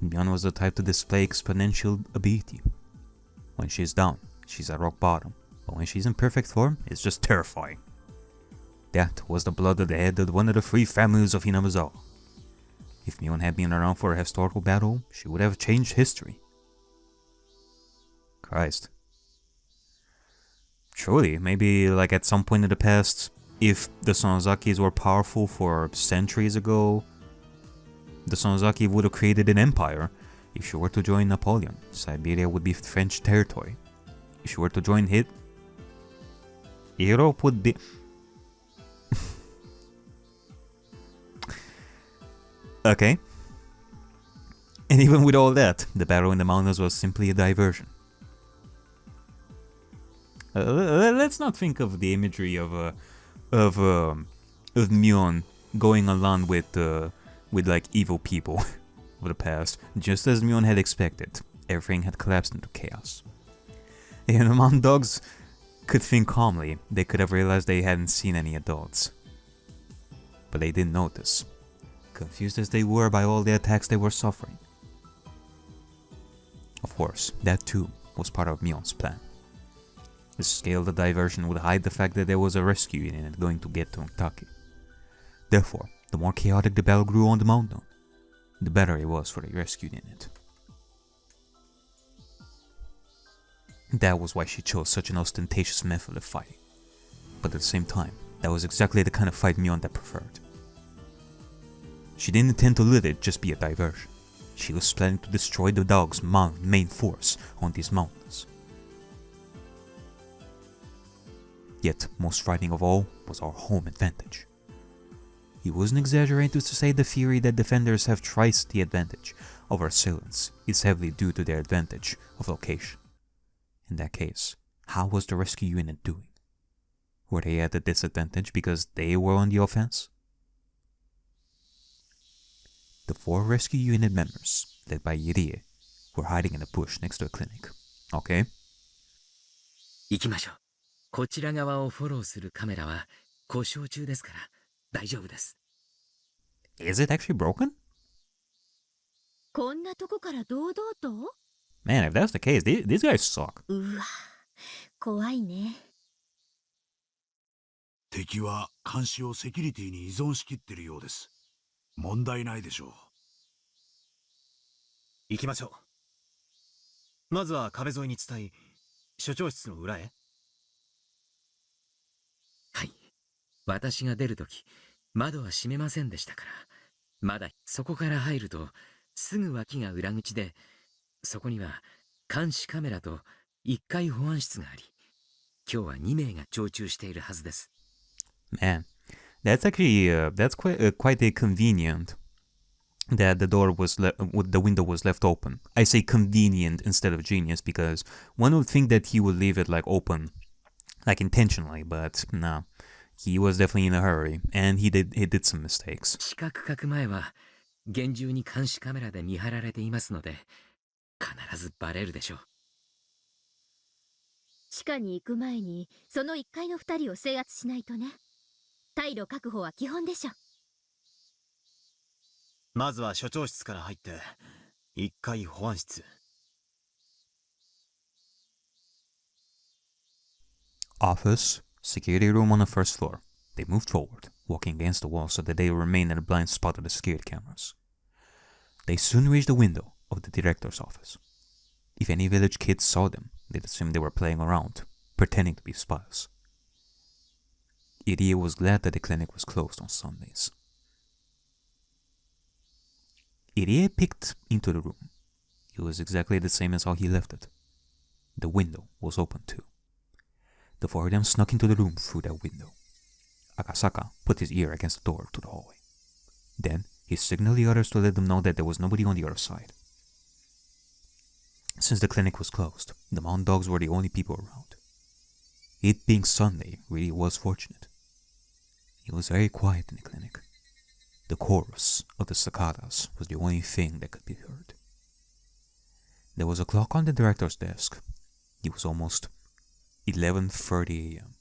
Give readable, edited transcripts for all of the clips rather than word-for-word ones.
Mion was the type to display exponential ability. When she's down, she's at rock bottom, but when she's in perfect form, it's just terrifying. That was the blood of the head of one of the 3 families of Hinamizawa. If Mion had been around for a historical battle, she would have changed history. Christ. Truly, maybe like at some point in the past, if the Sonozakis were powerful for centuries ago, the Sonozaki would have created an empire. If she were to join Napoleon, Siberia would be French territory. If she were to join Europe would be... Okay. And even with all that, the battle in the mountains was simply a diversion. Let's not think of the imagery of Mion going along with like evil people of the past. Just as Mion had expected, everything had collapsed into chaos. And the mountain dogs could think calmly. They could have realized they hadn't seen any adults, but they didn't notice, confused as they were by all the attacks they were suffering. Of course, that too was part of Mion's plan. The scale of the diversion would hide the fact that there was a rescue unit going to get to Kentucky. Therefore, the more chaotic the battle grew on the mountain, the better it was for the rescue unit. That was why she chose such an ostentatious method of fighting. But at the same time, that was exactly the kind of fight Mion preferred. She didn't intend to let it just be a diversion. She was planning to destroy the dog's main force on these mountains. Yet, most frightening of all was our home advantage. It wasn't exaggerated to say the theory that defenders have twice the advantage of our assailants is heavily due to their advantage of location. In that case, how was the rescue unit doing? Were they at a disadvantage because they were on the offense? The 4 rescue unit members, led by Irie, were hiding in a bush next to a clinic. Okay? 行きましょう。こちら側をフォローするカメラは故障中ですから大丈夫です。Is it actually broken? こんなとこから堂々と Man, if that's the case, these guys suck. うわ、怖いね。敵は監視をセキュリティに依存しきってるようです。問題ないでしょう。行きましょう。まずは壁沿いに伝い、所長室の裏へ。はい。私が出るとき、窓は閉めませんでしたから。まだそこから入ると、すぐ脇が裏口で、そこには監視カメラと1階保安室があり、今日は2名が常駐しているはずです。Man, that's actually that's quite a convenient that the window was left open. I say convenient instead of genius because one would think that he would leave it like open, like intentionally, but no, he was definitely in a hurry and he did some mistakes. 死角角前は厳重に監視カメラで見張られていますので、必ずバレるでしょう。地下に行く前にその1階の2人を制圧しないとね。退路確保は基本でしょ。まずは所長室から入って1階保安室。Office, security room on the first floor. They moved forward, walking against the wall so that they remained in a blind spot of the security cameras. They soon reached the window of the director's office. If any village kids saw them, they'd assume they were playing around, pretending to be spies. Irie was glad that the clinic was closed on Sundays. Irie peeked into the room. It was exactly the same as how he left it. The window was open too. The 4 of them snuck into the room through that window. Akasaka put his ear against the door to the hallway. Then he signaled the others to let them know that there was nobody on the other side. Since the clinic was closed, the mountain dogs were the only people around. It being Sunday really was fortunate. It was very quiet in the clinic. The chorus of the cicadas was the only thing that could be heard. There was a clock on the director's desk. It was almost 11:30 a.m.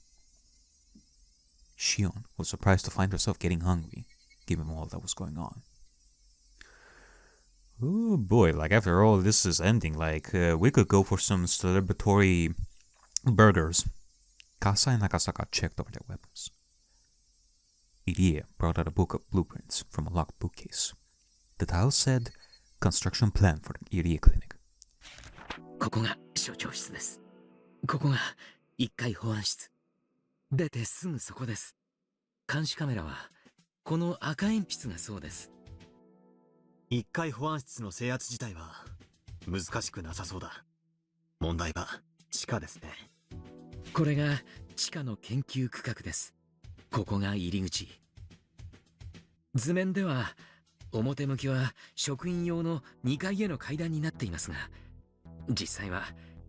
Shion was surprised to find herself getting hungry, given all that was going on. Oh boy, like after all this is ending, like we could go for some celebratory burgers. Kasa and Nakasaka checked over their weapons. Irie brought out a book of blueprints from a locked bookcase. The title said, Construction Plan for the Irie Clinic. ここが所長室です。ここが1階保安室。出てすぐそこです。監視カメラはこの赤鉛筆がそうです。1階保安室の制圧自体は難しくなさそうだ。問題は地下ですね。これが地下の研究区画です。ここが入り口。図面では表向きは職員用の2階への階段になっていますが、実際は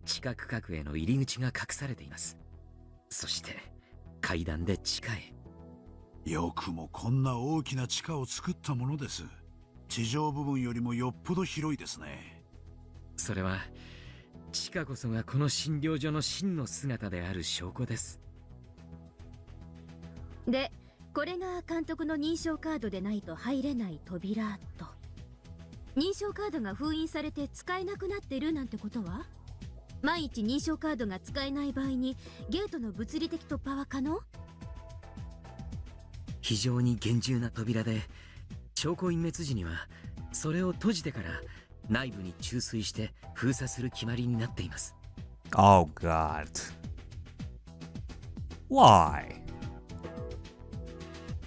地下区画への入り口が隠されています。そして階段で地下へ。よくもこんな大きな地下を作ったものです。地上部分よりもよっぽど広いですね。それは地下こそがこの診療所の真の姿である証拠です。で、これが監督の認証カードでないと入れない扉と。認証カードが封印されて使えなくなってるなんてことは？万一認証カードが使えない場合にゲートの物理的突破は可能？非常に厳重な扉で、証拠隠滅時にはそれを閉じてから内部に注水して封鎖する決まりになっています。Oh god. Why?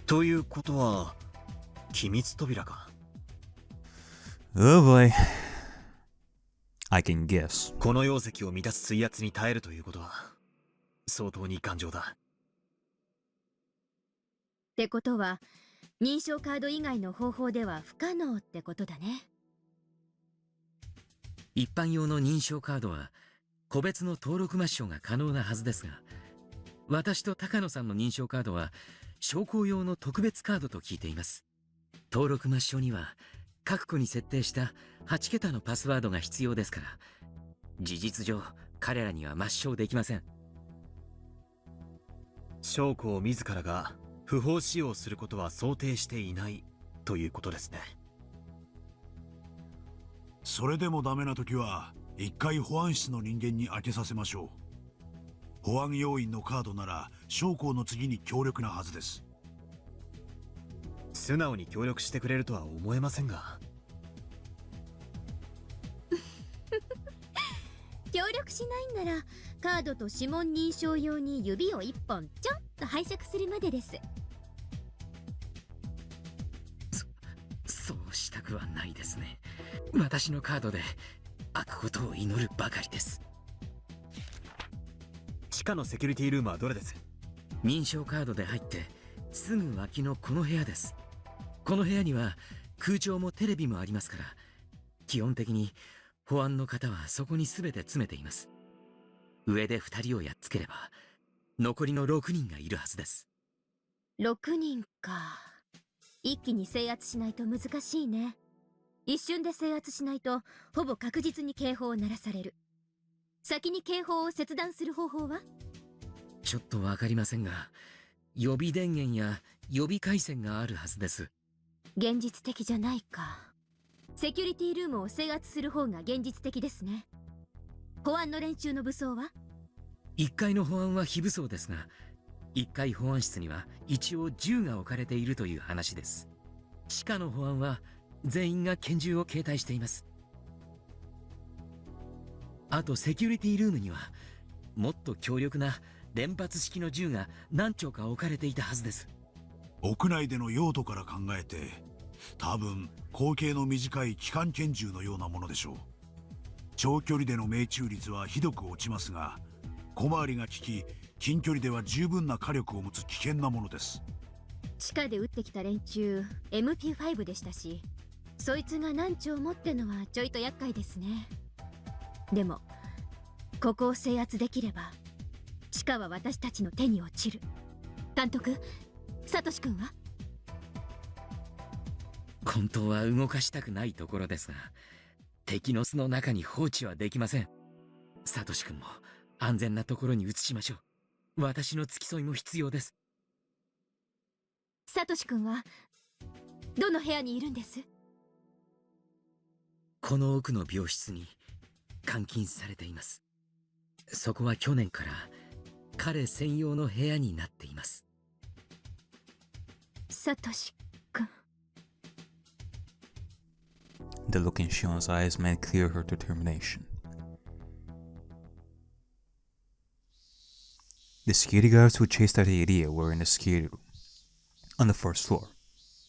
ということは機密扉か。Oh boy. I can guess. この容積を満たす水圧に耐えるということは相当に頑丈だ。ってことは認証カード以外の方法では不可能ってことだね。一般用の認証カードは個別の登録抹消が可能なはずですが、私と高野さんの認証カードは商工用の特別カードと聞いています。登録抹消には各個に設定した8桁のパスワードが必要ですから、事実上彼らには抹消できません。将校自らが不法使用することは想定していないということですね。それでもダメな時は1階保安室の人間に開けさせましょう。保安要員のカードなら将校の次に強力なはずです。素直に協力してくれるとは思えませんが。協力しないんならカードと指紋認証用に指を1本ちょんと拝借するまでです。そうしたくはないですね。私のカードで開くことを祈るばかりです。地下のセキュリティルームはどれです？認証カードで入ってすぐ脇のこの部屋です。この部屋には空調もテレビもありますから、基本的に保安の方はそこに全て詰めています。上で2人をやっつければ残りの6人がいるはずです。6人か。一気に制圧しないと難しいね。一瞬で制圧しないとほぼ確実に警報を鳴らされる。先に警報を切断する方法は？ちょっとわかりませんが、予備電源や予備回線があるはずです。現実的じゃないか。セキュリティルームを制圧する方が現実的ですね。保安の連中の武装は1階の保安は非武装ですが、1階保安室には一応銃が置かれているという話です。地下の保安は全員が拳銃を携帯しています。あとセキュリティルームにはもっと強力な連発式の銃が何丁か置かれていたはずです。屋内での用途から考えて多分口径の短い機関拳銃のようなものでしょう。長距離での命中率はひどく落ちますが、小回りが利き近距離では十分な火力を持つ危険なものです。地下で撃ってきた連中 MP5 でしたし、そいつが何丁持ってのはちょいと厄介ですね。でもここを制圧できれば地下は私たちの手に落ちる。監督、サトシ君は？本当は動かしたくないところですが、敵の巣の中に放置はできません。サトシ君も安全なところに移しましょう。私の付き添いも必要です。サトシ君はどの部屋にいるんです？この奥の病室に監禁されています。そこは去年から彼専用の部屋になっています。サトシ君。 The look in Shion's eyes made clear her determination. The security guards who chased Ariakey were in the security room, on the first floor.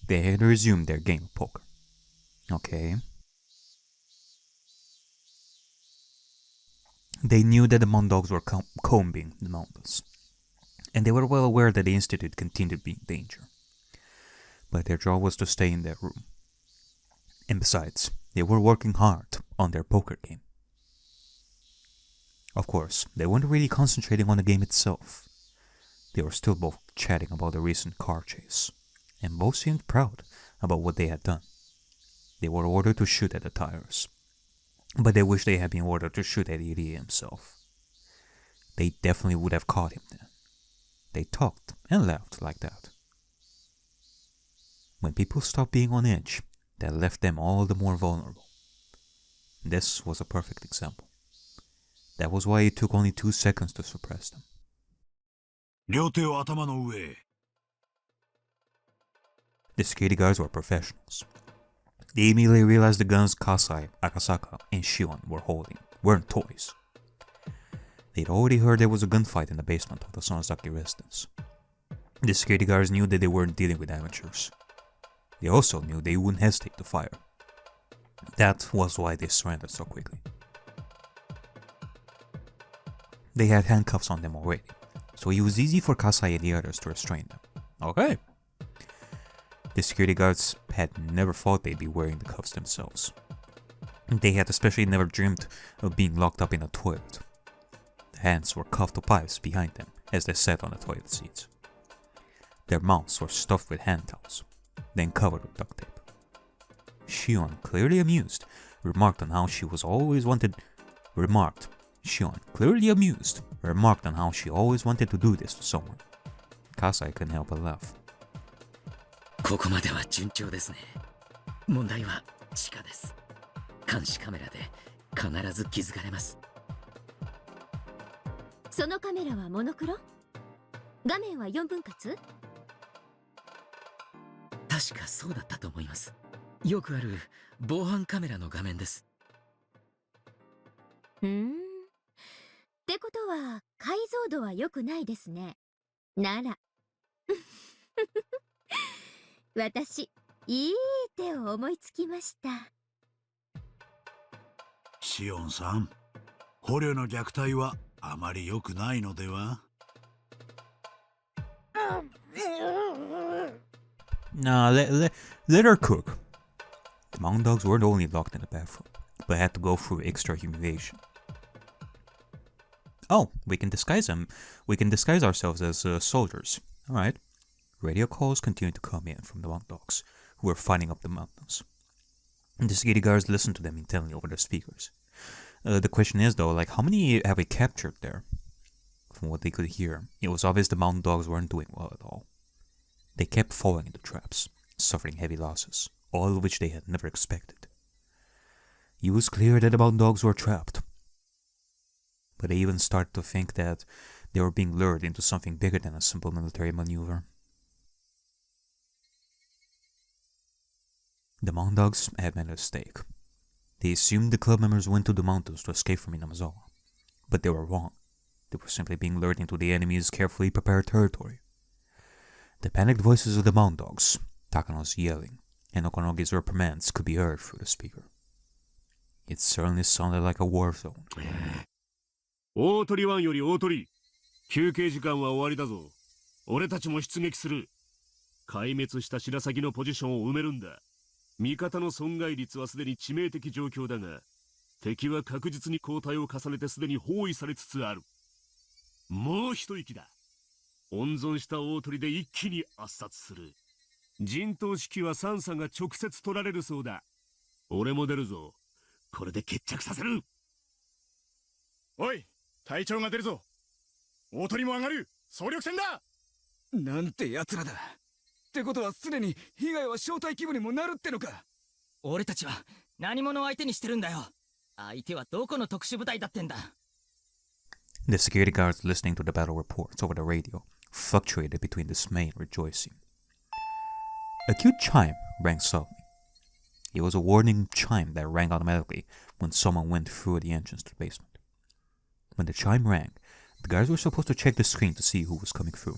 They had resumed their game of poker. Okay. They knew that the Mondogs were combing the mountains, and they were well aware that the Institute continued to be in danger. But their job was to stay in their room. And besides, they were working hard on their poker game. Of course, they weren't really concentrating on the game itself. They were still both chatting about the recent car chase, and both seemed proud about what they had done. They were ordered to shoot at the tires, but they wished they had been ordered to shoot at Ariakey himself. They definitely would have caught him then. They talked and laughed like that. When people stopped being on edge, that left them all the more vulnerable. This was a perfect example. That was why it took only 2 seconds to suppress them. 両手を頭の上へ。 The security guards were professionals. They immediately realized the guns Kasai, Akasaka, and Shion were holding weren't toys. They'd already heard there was a gunfight in the basement of the Sonozaki residence. The security guards knew that they weren't dealing with amateurs. They also knew they wouldn't hesitate to fire. That was why they surrendered so quickly. They had handcuffs on them already, so it was easy for Kasai and the others to restrain them. Okay. The security guards had never thought they'd be wearing the cuffs themselves. They had especially never dreamed of being locked up in a toilet. The hands were cuffed to pipes behind them as they sat on the toilet seats. Their mouths were stuffed with hand towels, then covered with duct tape. Shion, clearly amused, remarked on how she always wanted to do this to someone. Kasai couldn't help but laugh. ここまでは順調ですね。問題は地下です。監視カメラで必ず気づかれます。そのカメラはモノクロ？画面は4分割？確かそうだったと思います。よくある防犯カメラの画面です。ってことは解像度は良くないですね。なら私、いい手を思いつきました。シオンさん、捕虜の虐待はあまり良くないのでは？ Nah, let her cook. The Mondogs weren't only locked in the bathroom, but had to go through extra humiliation. Oh, we can disguise them. We can disguise ourselves as soldiers. Alright. Radio calls continued to come in from the Mondogs, who were fighting up the mountains. And the security guards listened to them intently over the speakers. The question is, though, like, how many have we captured there? From what they could hear, it was obvious the Mondogs weren't doing well at all. They kept falling into traps, suffering heavy losses, all of which they had never expected. It was clear that the Mondogs were trapped. But they even started to think that they were being lured into something bigger than a simple military maneuver. The Mondogs had made a mistake. They assumed the club members went to the mountains to escape from Hinamizawa. But they were wrong. They were simply being lured into the enemy's carefully prepared territory. The panicked voices of the Mondogs, Takano's yelling, and Okonogi's reprimands could be heard through the speaker. It certainly sounded like a war zone. 大鳥湾より大鳥、休憩時間は終わりだぞ。俺たちも出撃する。壊滅した白鷺のポジションを埋めるんだ。味方の損害率はすでに致命的状況だが、敵は確実に後退を重ねてすでに包囲されつつある。もう一息だ。温存した大鳥で一気に圧殺する。陣頭指揮はサンサが直接取られるそうだ。俺も出るぞ。これで決着させる。おい、隊長が出るぞ。大鳥も上がる。総力戦だ。なんて奴らだ。ってことはすでに被害は小隊規模にもなるってのか。俺たちは何者を相手にしてるんだよ。相手はどこの特殊部隊だってんだ。 The security guards listening to the battle reports over the radio fluctuated between dismay and rejoicing. A cute chime rang suddenly. It was a warning chime that rang automatically when someone went through the entrance to the basement. When the chime rang, the guards were supposed to check the screen to see who was coming through.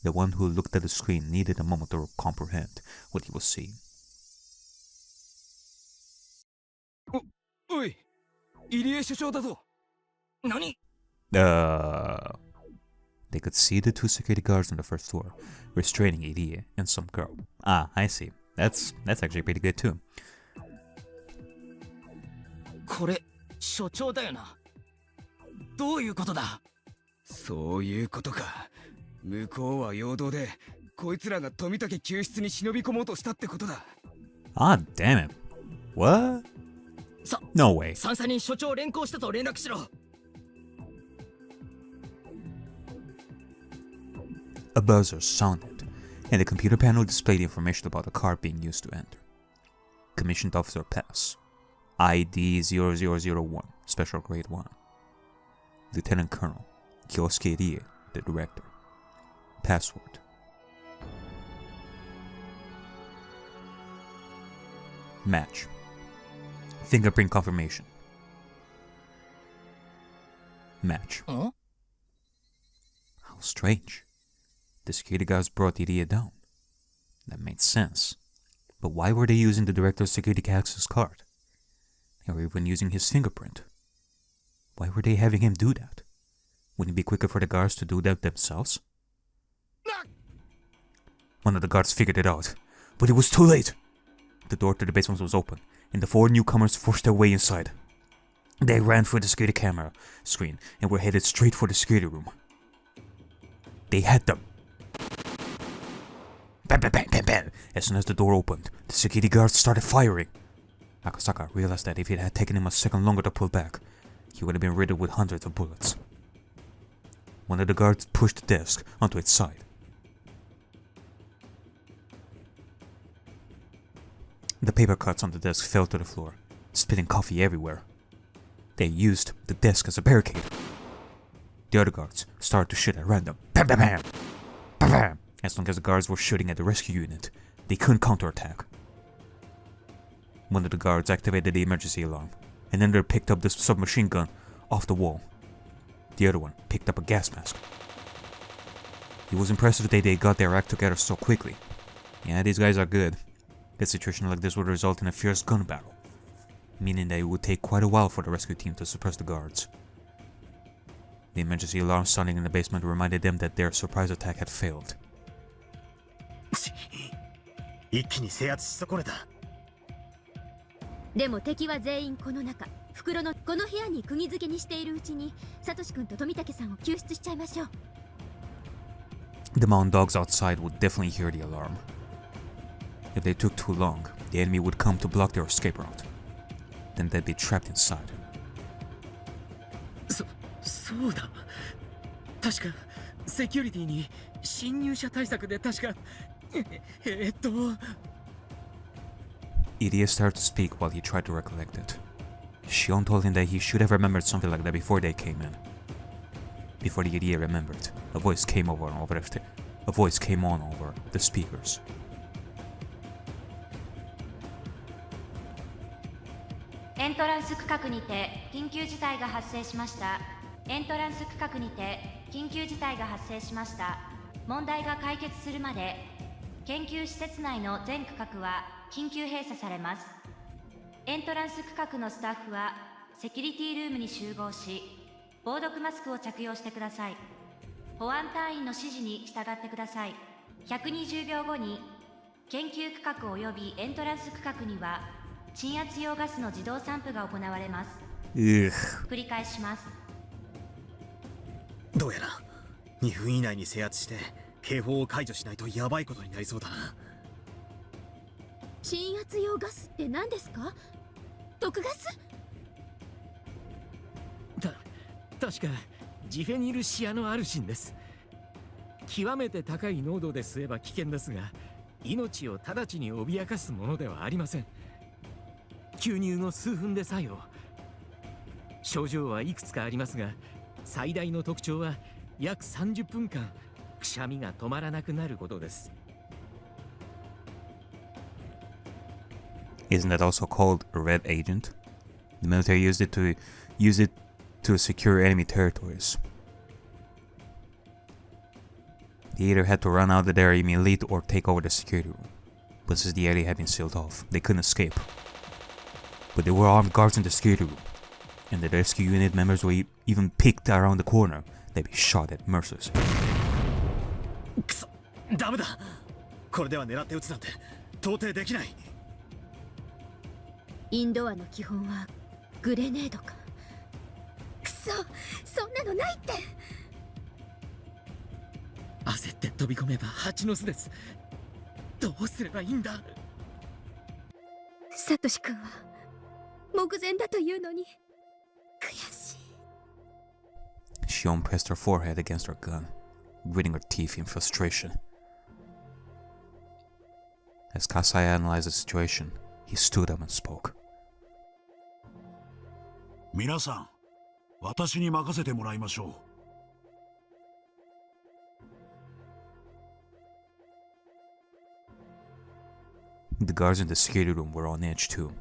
The one who looked at the screen needed a moment to comprehend what he was seeing. おい、入江所長だぞ。何？ They could see the two security guards on the first floor, restraining Irie and some girl. Ah, I see. That's actually pretty good too. これ所長だよな。どういうことだ？そういうことか。向こうは陽動で、こいつらが富武救出に忍び込もうとしたってことだ。Ah, damn it. What? No way. 三々に所長を連行したと連絡しろ。 A buzzer sounded, and the computer panel displayed information about the card being used to enter. Commissioned Officer Pass. ID 0001, Special Grade 1. Lieutenant Colonel Kyosuke Rie, the Director. Password. Match. Fingerprint confirmation. Match. Huh? How strange. The security guards brought Irie down. That made sense. But why were they using the director's security access card? They were even using his fingerprint. Why were they having him do that? Wouldn't it be quicker for the guards to do that themselves? One of the guards figured it out, but it was too late. The door to the basement was open, and the four newcomers forced their way inside. They ran for the security camera screen and were headed straight for the security room. They had them. Bam, bam, bam, bam, bam. As soon as the door opened, the security guards started firing. Akasaka realized that if it had taken him a second longer to pull back, he would have been riddled with hundreds of bullets. One of the guards pushed the desk onto its side. The paper cuts on the desk fell to the floor, spilling coffee everywhere. They used the desk as a barricade. The other guards started to shoot at random. Bam, bam, bam! Bam, bam! As long as the guards were shooting at the rescue unit, they couldn't counterattack. One of the guards activated the emergency alarm, and then they picked up the submachine gun off the wall. The other one picked up a gas mask. It was impressive that they got their act together so quickly. Yeah, these guys are good. A situation like this would result in a fierce gun battle, meaning that it would take quite a while for the rescue team to suppress the guards. The emergency alarm sounding in the basement reminded them that their surprise attack had failed. 一気に制圧し損ねた。でも敵は全員この中、袋のこの部屋に釘付けにしているうちにサトシ君と富武さんを救出しちゃいましょう。 The mountain dogs outside would definitely hear the alarm. If they took too long, the enemy would come to block their escape route. Then they'd be trapped inside. そうだ。確かセキュリティに侵入者対策で確かIrie started to speak while he tried to recollect it. Shion told him that he should have remembered something like that before they came in. Before the Irie remembered, a voice came on over the speakers. エントランス区画にて緊急事態が発生しました。エントランス区画にて緊急事態が発生しました。問題が解決するまで研究施設内の全区画は緊急閉鎖されます。エントランス区画のスタッフはセキュリティルームに集合し、防毒マスクを着用してください。保安隊員の指示に従ってください。120秒後に研究区画及びエントランス区画には鎮圧用ガスの自動散布が行われます。繰り返します。どうやら2分以内に制圧して警報を解除しないとヤバいことになりそうだな。鎮圧用ガスって何ですか？毒ガス？確かジフェニルシアノアルシンです。極めて高い濃度で吸えば危険ですが、命を直ちに脅かすものではありません。吸入後数分で作用。症状はいくつかありますが、最大の特徴は約30分間くしゃみが止まらなくなることです。 Isn't that also called a red agent? The military used it to secure enemy territories. They either had to run out of there immediately or take over the security room. But since the area had been sealed off, they couldn't escape. But there were armed guards in the security room, and the rescue unit members were even picked around the corner. They'd be shot at mercilessly. くそ、ダメだ。これでは狙って撃つなんて到底できない。インドアの基本はグレネードか。くそ、そんなのないって。焦って飛び込めば蜂の巣です。どうすればいいんだ。サトシ君は目前だというのに悔しい。 Shion pressed her forehead against her gun, gritting her teeth in frustration. As Kasai analyzed the situation, he stood up and spoke. 皆さん、私に任せてもらいましょう。The guards in the security room were on edge too.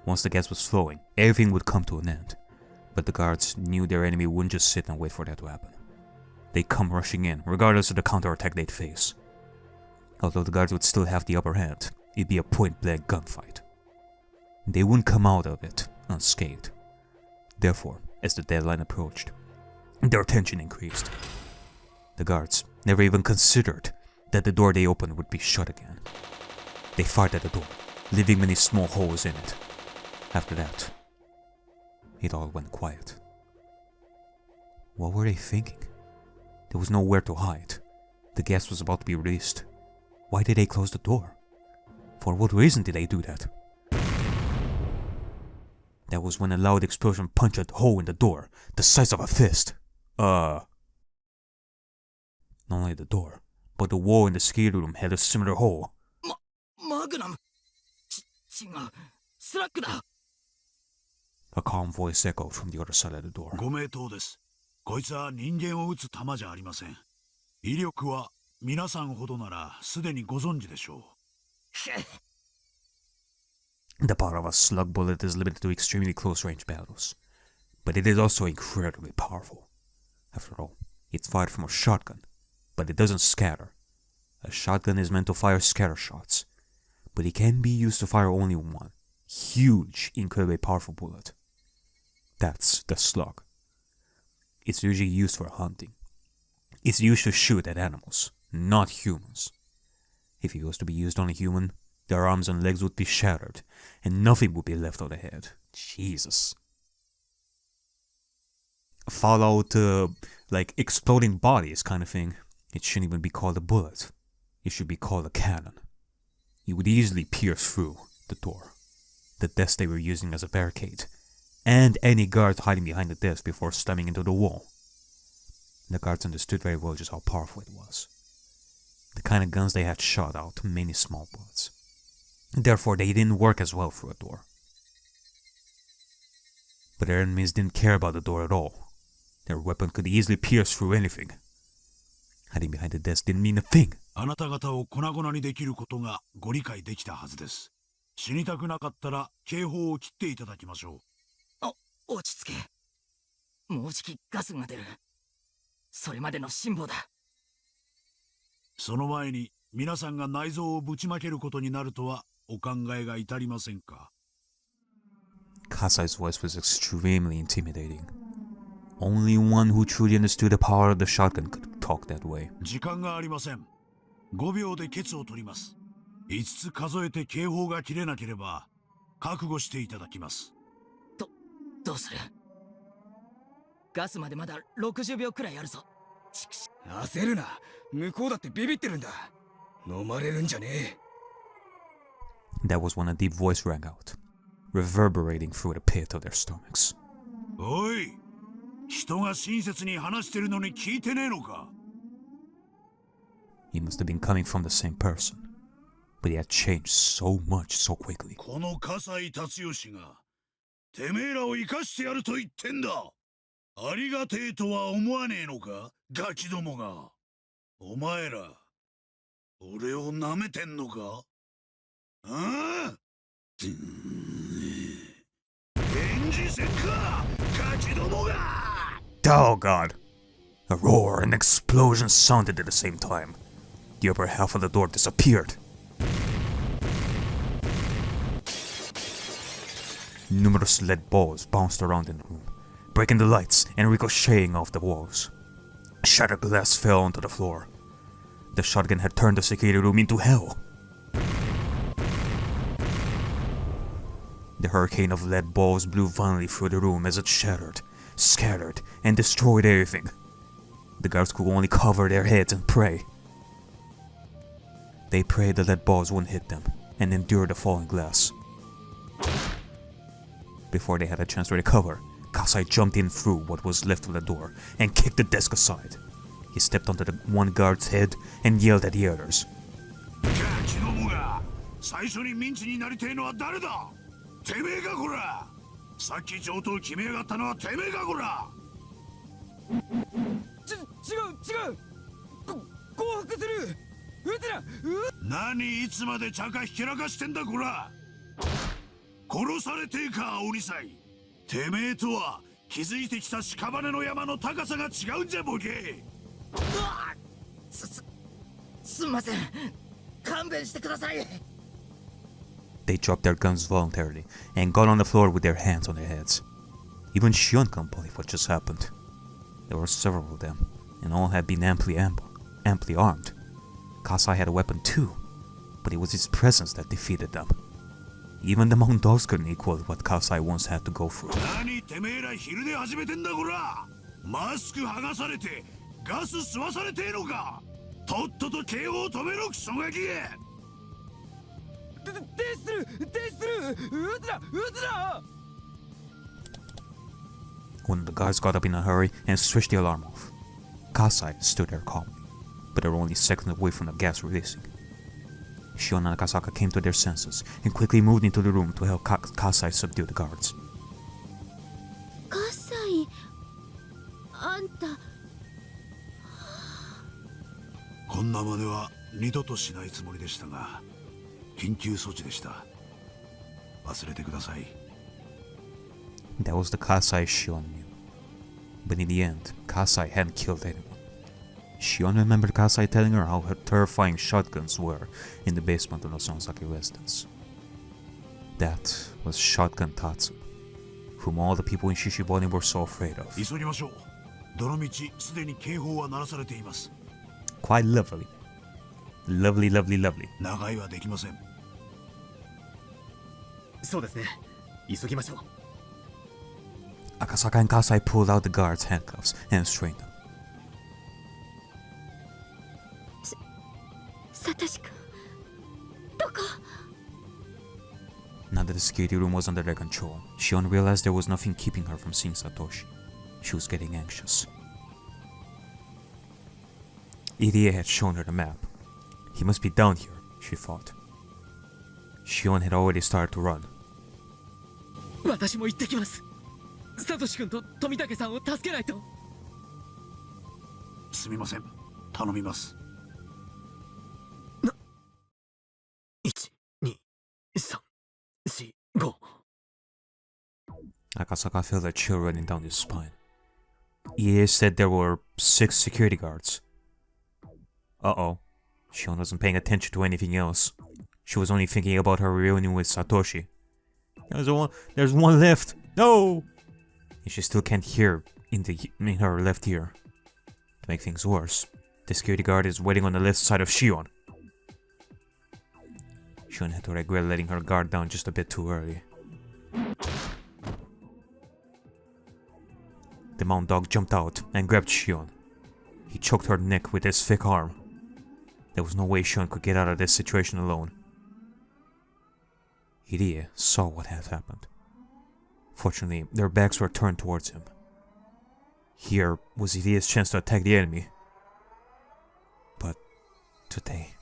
Once the gas was flowing, everything would come to an end. But the guards knew their enemy wouldn't just sit and wait for that to happen. They'd come rushing in, regardless of the counterattack they'd face. Although the guards would still have the upper hand, it'd be a point-blank gunfight. They wouldn't come out of it unscathed. Therefore, as the deadline approached, their tension increased. The guards never even considered that the door they opened would be shut again. They fired at the door, leaving many small holes in it. After that, it all went quiet. What were they thinking? There was nowhere to hide. The gas was about to be released. Why did they close the door? For what reason did they do that? That was when a loud explosion punched a hole in the door, the size of a fist. Not only the door, but the wall in the security room had a similar hole. マグナム。違う。スラックだ。A calm voice echoed from the other side of the door. ご名答です。こいつは人間を撃つ弾じゃありません。威力は皆さんほどならすでにご存知でしょう。The power of a slug bullet is limited to extremely close-range battles, but it is also incredibly powerful. After all, it's fired from a shotgun, but it doesn't scatter. A shotgun is meant to fire scatter shots, but it can be used to fire only one huge, incredibly powerful bullet. That's the slug. It's usually used for hunting. It's used to shoot at animals, not humans. If it was to be used on a human, their arms and legs would be shattered, and nothing would be left of the head. Jesus. Fallout, like exploding bodies kind of thing. It shouldn't even be called a bullet. It should be called a cannon. It would easily pierce through the door, the desk they were using as a barricade, and any guard hiding behind the desk before slamming into the wall. The guards understood very well just how powerful it was. The kind of guns they had shot out many small bullets. Therefore, they didn't work as well through a door. But their enemies didn't care about the door at all. Their weapon could easily pierce through anything. Hiding behind the desk didn't mean a thing. あなた方を粉々にできることがご理解できたはずです。死にたくなかったら警報を切っていただきましょう。落ち着け。もうじきガスが出る。それまでの辛抱だ。その前に皆さんが内臓をぶちまけることになるとはお考えが至りませんか。Kasai's voice was extremely intimidating. Only one who truly understood the power of the shotgun could talk that way. 時間がありません。5秒でケツを取ります。5つ数えて警報が切れなければ覚悟していただきます。どうする？ガスまでまだ60秒くらいあるぞ。焦るな。向こうだってビビってるんだ。飲まれるんじゃねえ。That was when a deep voice rang out, reverberating through the pit of their stomachs. おい、人が親切に話してるのに聞いてねえのか。He must have been coming from the same person. but he had changed so much so quickly. この葛西達義がてめえらを生かしてやると言ってんだ。ありがてえとは思わねえのか、ガキどもが。お前ら俺を舐めてんのか。ああ、返事せんか、ガキどもが。 Oh god! A roar and explosion sounded at the same time. The upper half of the door disappeared. Numerous lead balls bounced around in the room, breaking the lights and ricocheting off the walls. Shattered glass fell onto the floor. The shotgun had turned the security room into hell. The hurricane of lead balls blew violently through the room as it shattered, scattered, and destroyed everything. The guards could only cover their heads and pray. They prayed the lead balls wouldn't hit them, and endured the falling glass. Before they had a chance to recover, Kasai jumped in through what was left of the door and kicked the desk aside. He stepped onto the one guard's head and yelled at the others. ガキどもが最初にミンチになりてえのは誰だ。てめえがこら。さっき上等決めやがったのはてめえがこら。違う降伏する。うつら何いつまで茶化ひけらかしてんだこら。殺されてえかオリサイ。てめえとは築いてきた屍の山の高さが違うんじゃボケ。すんません、勘弁してください。 They dropped their guns voluntarily and got on the floor with their hands on their heads. Even Shion couldn't believe what just happened. There were several of them, and all had been amply armed. Kasai had a weapon too, but it was his presence that defeated them. Even the Mountain Dogs couldn't equal what Kasai once had to go through. 何てめえら昼寝始めてんだこら。マスク剥がされてガス吸わされてえのか。とっとと警報を止めろクソガキ。停止するうつら。 One of the guys got up in a hurry and switched the alarm off. Kasai stood there calmly, but they were only seconds away from the gas releasing. Shion and Akasaka came to their senses and quickly moved into the room to help Kasai subdue the guards. 葛西、あんた。こんな真似は二度としないつもりでしたが、緊急措置でした。忘れてください。That was the Kasai Shion knew. But in the end, Kasai hadn't killed anyone. Shion remembered Kasai telling her how terrifying shotguns were in the basement of the Sonzaki residence. That was Shotgun Tatsu, whom all the people in Shishibone were so afraid of. 急ぎましょう。どの道すでに警報は鳴らされています。 Quite lovely. Lovely. 長いはできません。そうですね、急ぎましょう。 Akasaka and Kasai pulled out the guards' handcuffs and restrained them. サトシ君、どこ？ Now that the security room was under their control, Shion realized there was nothing keeping her from seeing Satoshi. She was getting anxious. Irie had shown her the map. He must be down here, she thought. Shion had already started to run. 私も行ってきます。サトシ君と富武さんを助けないと。すみません、頼みます。 1、2、3、4、5 Akasaka felt a chill running down his spine. Irie said there were 6 security guards. Uh-oh. Shion wasn't paying attention to anything else. She was only thinking about her reunion with Satoshi. There's one left. No! And she still can't hear in her left ear. To make things worse, the security guard is waiting on the left side of Shion. Shion had to regret letting her guard down just a bit too early. The Mountain Dog jumped out and grabbed Shion. He choked her neck with his thick arm. There was no way Shion could get out of this situation alone. Irie saw what had happened. Fortunately, their backs were turned towards him. Here was Irie's chance to attack the enemy. But today,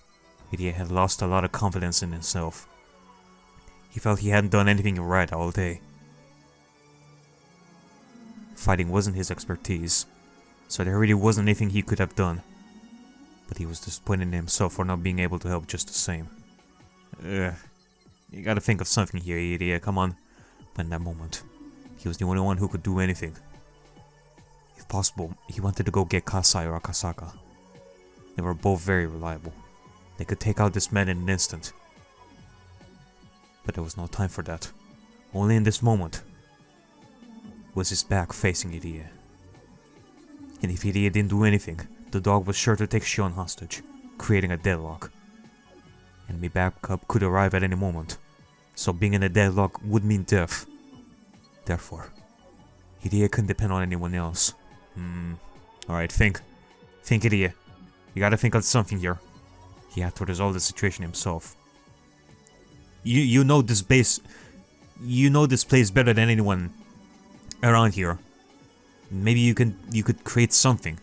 Hideya had lost a lot of confidence in himself. He felt he hadn't done anything right all day. Fighting wasn't his expertise, so there really wasn't anything he could have done. But he was disappointed in himself for not being able to help just the same. You gotta think of something here, Hideya, come on. But in that moment, he was the only one who could do anything. If possible, he wanted to go get Kasai or Akasaka. They were both very reliable. They could take out this man in an instant. But there was no time for that. Only in this moment was his back facing Hideya. And if Hideya didn't do anything, the dog was sure to take Shion hostage, creating a deadlock. Enemy backup could arrive at any moment, so being in a deadlock would mean death. Therefore, Hideya couldn't depend on anyone else. Alright, think. Think, Hideya. You gotta think of something here. He had to resolve the situation himself. You know this base... You know this place better than anyone around here. Maybe you could create something.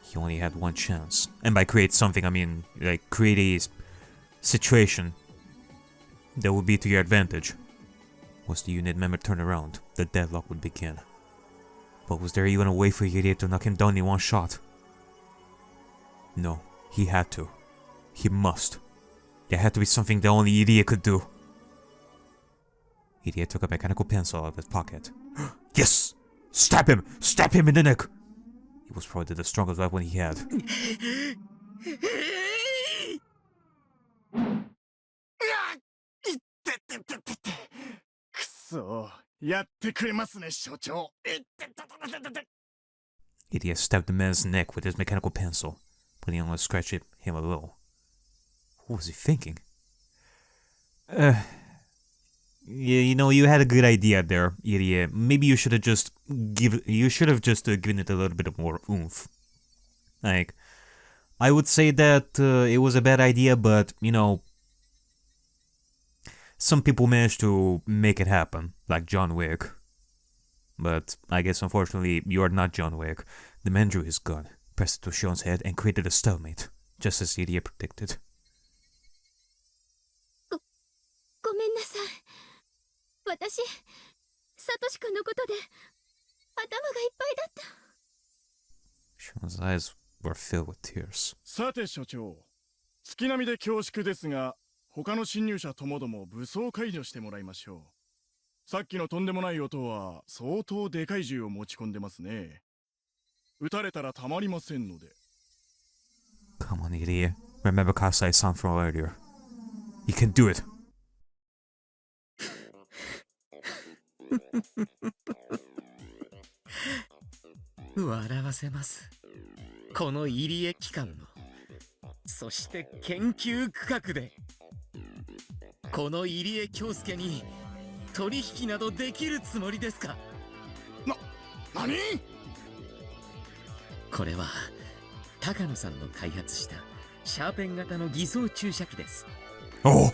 He only had one chance. And by create something, I mean, like, create a situation that would be to your advantage. Once the unit member turned around, the deadlock would begin. But was there even a way for Hideya to knock him down in one shot? No, he had to. He must. There had to be something that only Hideya could do. Hideya took a mechanical pencil out of his pocket. Yes! Stab him! Stab him in the neck! It was probably the strongest weapon he had. くそ、やってくれますね、所長。いってたたたたた。 Hideya stabbed the man's neck with his mechanical pencil, but he only scratched him a little. What was he thinking? Yeah, you know, you had a good idea there, Hideya. Maybe you should have just given it a little bit more oomph. Like, I would say that it was a bad idea, but you know, some people managed to make it happen, like John Wick. But I guess unfortunately you are not John Wick. The man drew his gun, pressed it to Shion's head, and created a stalemate, just as Hideya predicted. ごめんなさい。私、サトシ君のことで頭がいっぱいだった。Shion's eyes were filled with tears. さて所長、月並みで恐縮ですが、他の侵入者ともども武装解除してもらいましょう。さっきのとんでもない音は相当でかい銃を持ち込んでますね。撃たれたらたまりませんので。Come on, Hideya. Remember Kasai's sound from earlier. You can do it. 笑わせます。この入江機関の、そして研究区画で、この入江京介に取引などできるつもりですか？何？これは高野さんの開発したシャーペン型の偽装注射器です。Oh!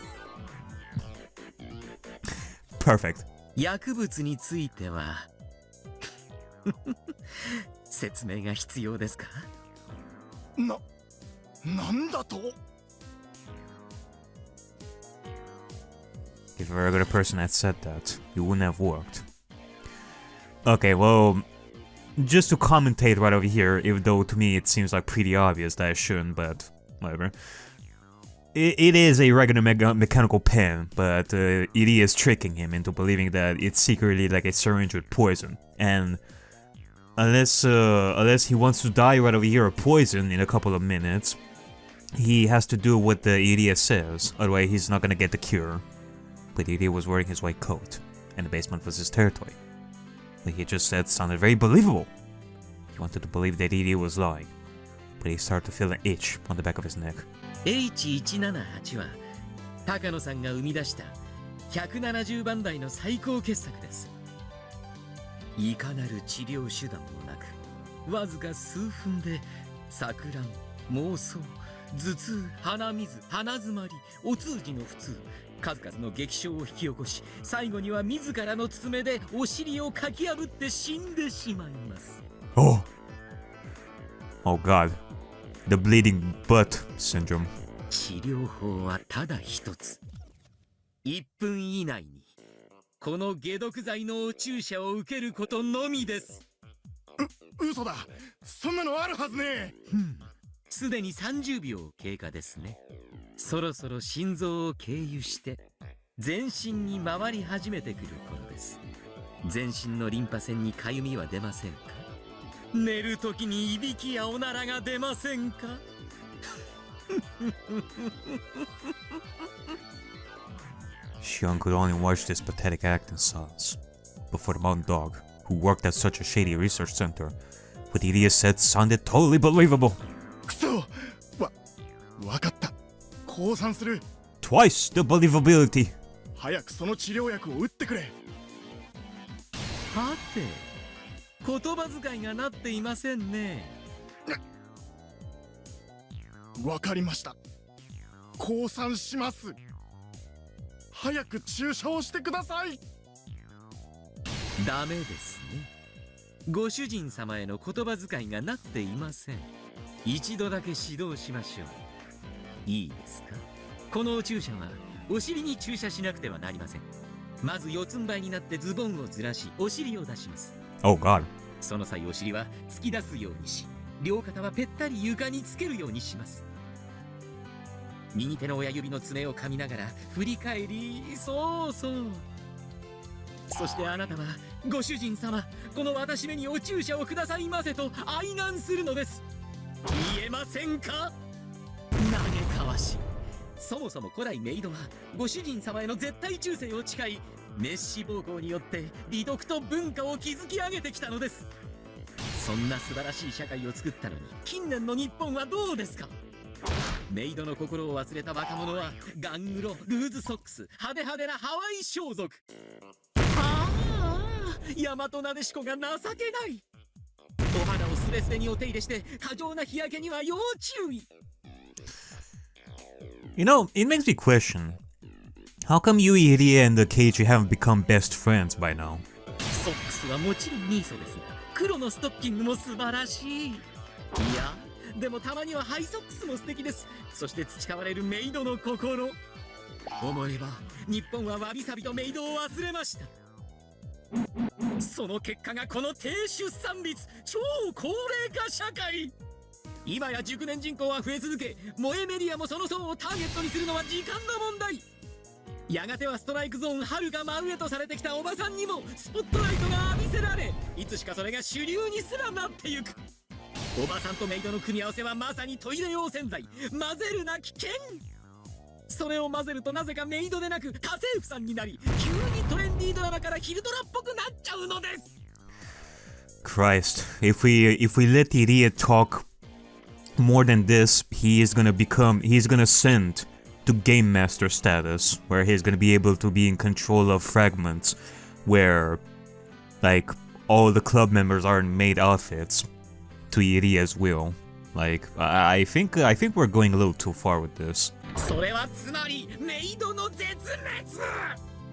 Perfect. 薬物については説明が必要ですか？なんだと？ If a regular person had said that, it wouldn't have worked. Okay, well, just to commentate right over here, even though to me it seems like pretty obvious that I shouldn't, but whatever. It is a regular mechanical pen, but it is tricking him into believing that it's secretly like a syringe with poison. And unless he wants to die right over here of poison in a couple of minutes, he has to do what the idiot says, otherwise he's not gonna get the cure. But the idiot was wearing his white coat, and the basement was his territory. What he had just said sounded very believable. He wanted to believe that the idiot was lying, but he started to feel an itch on the back of his neck. S8E21 は高野さんが生み出した170番台の最高傑作です。いかなる治療手段もなく、わずか数分で錯乱、妄想、頭痛、鼻水、鼻詰まり、お通じの普通、数々の激症を引き起こし、最後には自らの爪でお尻をかき破って死んでしまいます。Oh God. The bleeding butt syndrome. 治療法はただ一つ。1分以内にこの解毒剤のお注射を受けることのみです。嘘だ、そんなのあるはずね。すでに30秒経過ですね。そろそろ心臓を経由して全身に回り始めてくる頃です。全身のリンパ腺にかゆみは出ませんか？寝るときにいびきやおならが出ませんか？Xion could only watch this pathetic act in silence. But for the mountain dog, who worked at such a shady research center, what Iria said sounded totally believable. くそ、わかった。降参する。Twice the believability. 早くその治療薬を打ってくれ。はて、言葉遣いがなっていませんね。わかりました。降参します。早く注射をしてください。ダメですね。ご主人様への言葉遣いがなっていません。一度だけ指導しましょう。いいですか？このお注射はお尻に注射しなくてはなりません。まず四つん這いになってズボンをずらしお尻を出します。Oh God. その際お尻は突き出すようにし、両肩はぺったり床につけるようにします。右手の親指の爪を噛みながら振り返り、そうそう。そしてあなたはご主人様、この私めにお注射をくださいませと哀願するのです。言えませんか？嘆かわしい。そもそも古代メイドはご主人様への絶対忠誠を誓い、滅私暴行によって美徳と文化を築き上げてきたのです。そんな素晴らしい社会を作ったのに、近年の日本はどうですか？メイドの心を忘れた若者はガングロ、ルーズソックス、派手派手なハワイ装束。ああ、大和なでしこが情けない。お肌をスレスレにお手入れして過剰な日焼けには要注意。You know, it makes me question, how come you, Iria, and the KG haven't become best friends by now? ソックスはもちろんニーソですが、黒のストッキングも素晴らしい。いや、でもたまにはハイソックスも素敵です。そして培われるメイドの心。思えば日本はわびさびとメイドを忘れました。その結果がこの低出産率、超高齢化社会。今や熟年人口は増え続け、萌えメディアもその層をターゲットにするのは時間の問題。やがてはストライクゾーンはるか真上とされてきたおばさんにもスポットライトが浴びせられ、いつしかそれが主流にすらなってゆく。おばさんとメイドの組み合わせはまさにトイレ用洗剤、混ぜるな危険。それを混ぜるとなぜかメイドでなく家政婦さんになり、急にトレンディードラマから昼ドラっぽくなっちゃうのです。 Christ, if we let Iria talk more than this, he's gonna ascend to Game Master status, where he's gonna be able to be in control of fragments, where, like, all the club members are in maid outfits to Iria's will. Like, I think we're going a little too far with this. それはつまりメイドの絶滅。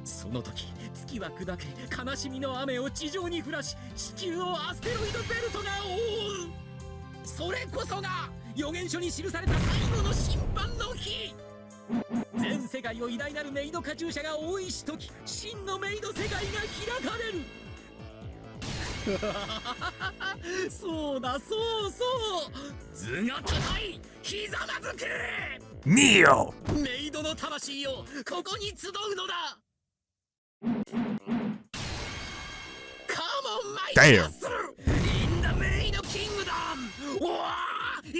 その時月は砕け、悲しみの雨を地上に降らし、地球をアステロイドベルトが覆う。それこそが予言書に記された最後の審判の日。全世界を偉大なるメイドカチューシャが覆いしとき、真のメイド世界が開かれる。そうだ、そうそう、頭が高い、ひざまずけ。ネオ、メイドの魂をここに集うのだ。カモンマイキャッスル、インダメイドキングダム。わあ、イエー。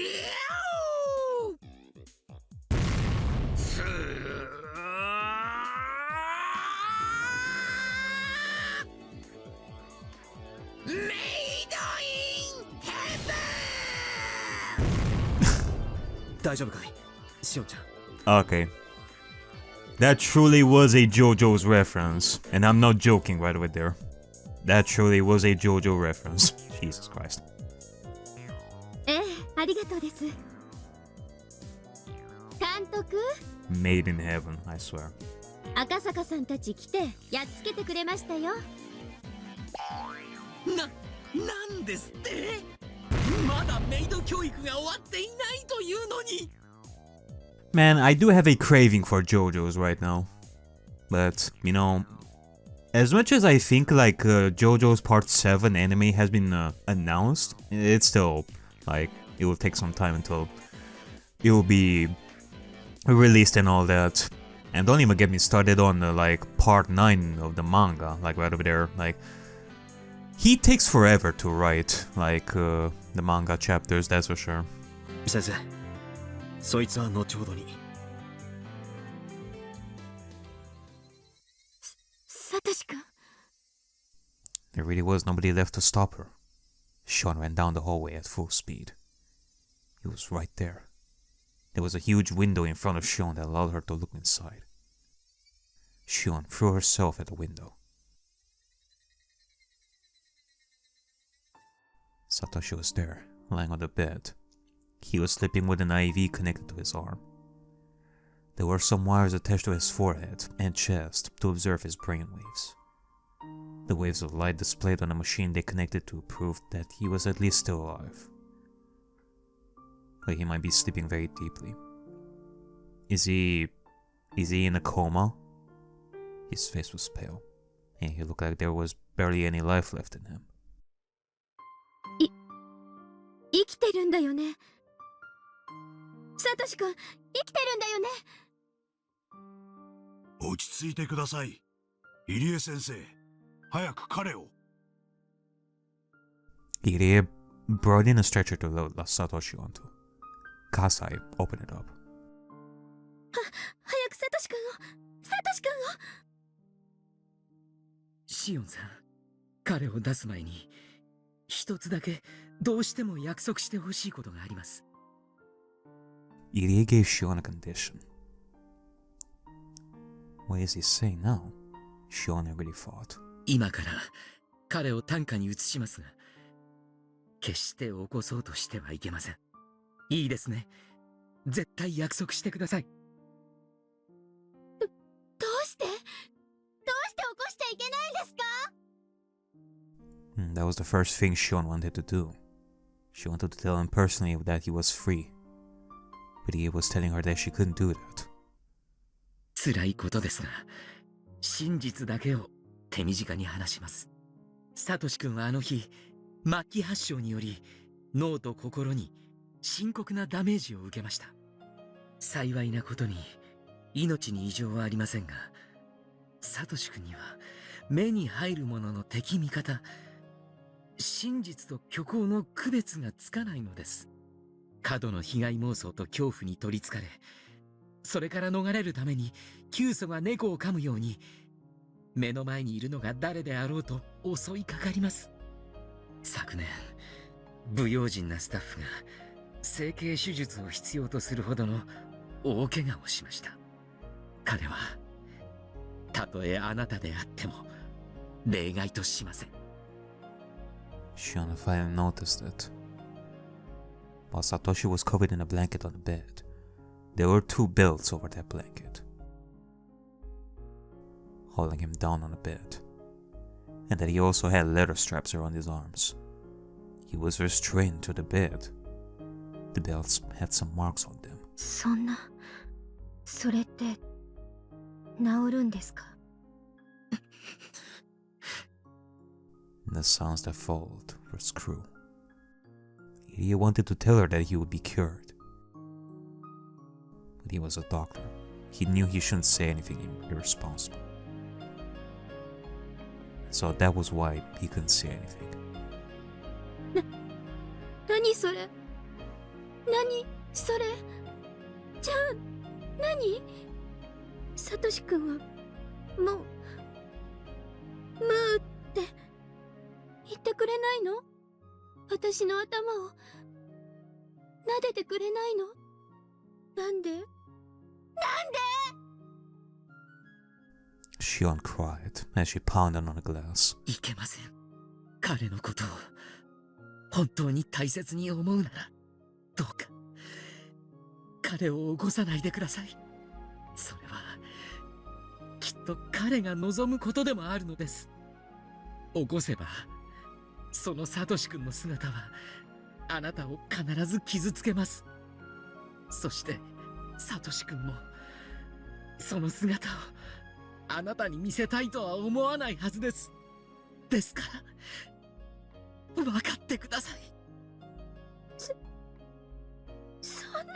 メイドインヘブン。大丈夫かい、シオンちゃん。Okay. That truly was a JoJo's reference, and I'm not joking right over there. That truly was a JoJo reference. Jesus Christ. ありがとうです。監督 Maid in heaven, I swear. 赤坂さんたち来てやっつけてくれましたよ。なんですって？まだメイド教育が終わっていないというのに。Man, I do have a craving for JoJo's right now. But, you know, as much as I think like JoJo's Part 7 anime has been announced, it's still, like, it will take some time until it will be released and all that. And don't even get me started on like Part 9 of the manga, like right over there. Like, he takes forever to write, like, the manga chapters, that's for sure. 先生、そいつは後ほどに。サトシ君。 There really was nobody left to stop her. Sean ran down the hallway at full speed. He was right there. There was a huge window in front of Sean that allowed her to look inside. Sean threw herself at the window. Satoshi was there, lying on the bed. He was sleeping with an IV connected to his arm. There were some wires attached to his forehead and chest to observe his brainwaves. The waves of light displayed on the machine they connected to proved that he was at least still alive. But he might be sleeping very deeply. Is he in a coma? His face was pale, and he looked like there was barely any life left in him. 生きてるんだよね。サトシ君、生きてるんだよね。落ち着いてください。入江先生、早く彼を。Irie brought in a stretcher to load Satoshi onto. Kasai opened it up. 早くサトシ君を、サトシ君を。シオンさん、彼を出す前に一つだけどうしても約束してほしいことがあります。Irie gave Shion a condition. What is he saying now? Shion really thought. 今から彼を担架に移しますが、決して起こそうとしてはいけません。いいですね。絶対約束してください。どうして起こしちゃいけないんですか？ That was the first thing Shion wanted to do. She wanted to tell him personally that he was free. But he was telling her that she couldn't do that. 辛いことですが、真実だけを手短に話します。サトシ君はあの日、末期発症により脳と心に深刻なダメージを受けました。幸いなことに命に異常はありませんが、サトシ君には目に入るものの敵味方、真実と虚構の区別がつかないのです。過度の被害妄想と恐怖に取りつかれ、それから逃れるために急祖が猫を噛むように目の前にいるのが誰であろうと襲いかかります。昨年不用心なスタッフが整形手術を必要とするほどの大怪我をしました。彼はたとえあなたであっても例外としません。Shion finally noticed it. While Satoshi was covered in a blanket on the bed, there were two belts over that blanket, holding him down on the bed, and that he also had leather straps around his arms. He was restrained to the bed. The belts had some marks on them. そんな、それって治るんですか？ The sounds that followed were cruel. He wanted to tell her that he would be cured. But he was a doctor. He knew he shouldn't say anything irresponsible. So that was why he couldn't say anything. 何それ？何それ？じゃあ何？サトシ君はもうって言ってくれないの？私の頭を撫でてくれないの？なんで？なんで？ Shion cried as she pounded on the glass. いけません。彼のことを本当に大切に思うならどうか彼を起こさないでください。それはきっと彼が望むことでもあるのです。起こせばそのサトシ君の姿はあなたを必ず傷つけます。そしてサトシ君もその姿をあなたに見せたいとは思わないはずです。ですから分かってください。そんな。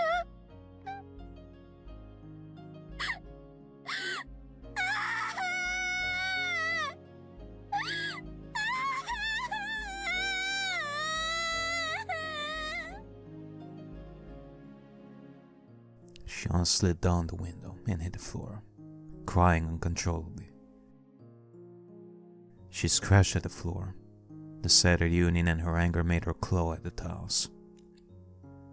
Sean slid down the window and hit the floor, crying uncontrollably. She scratched at the floor. The sad reunion and her anger made her claw at the tiles.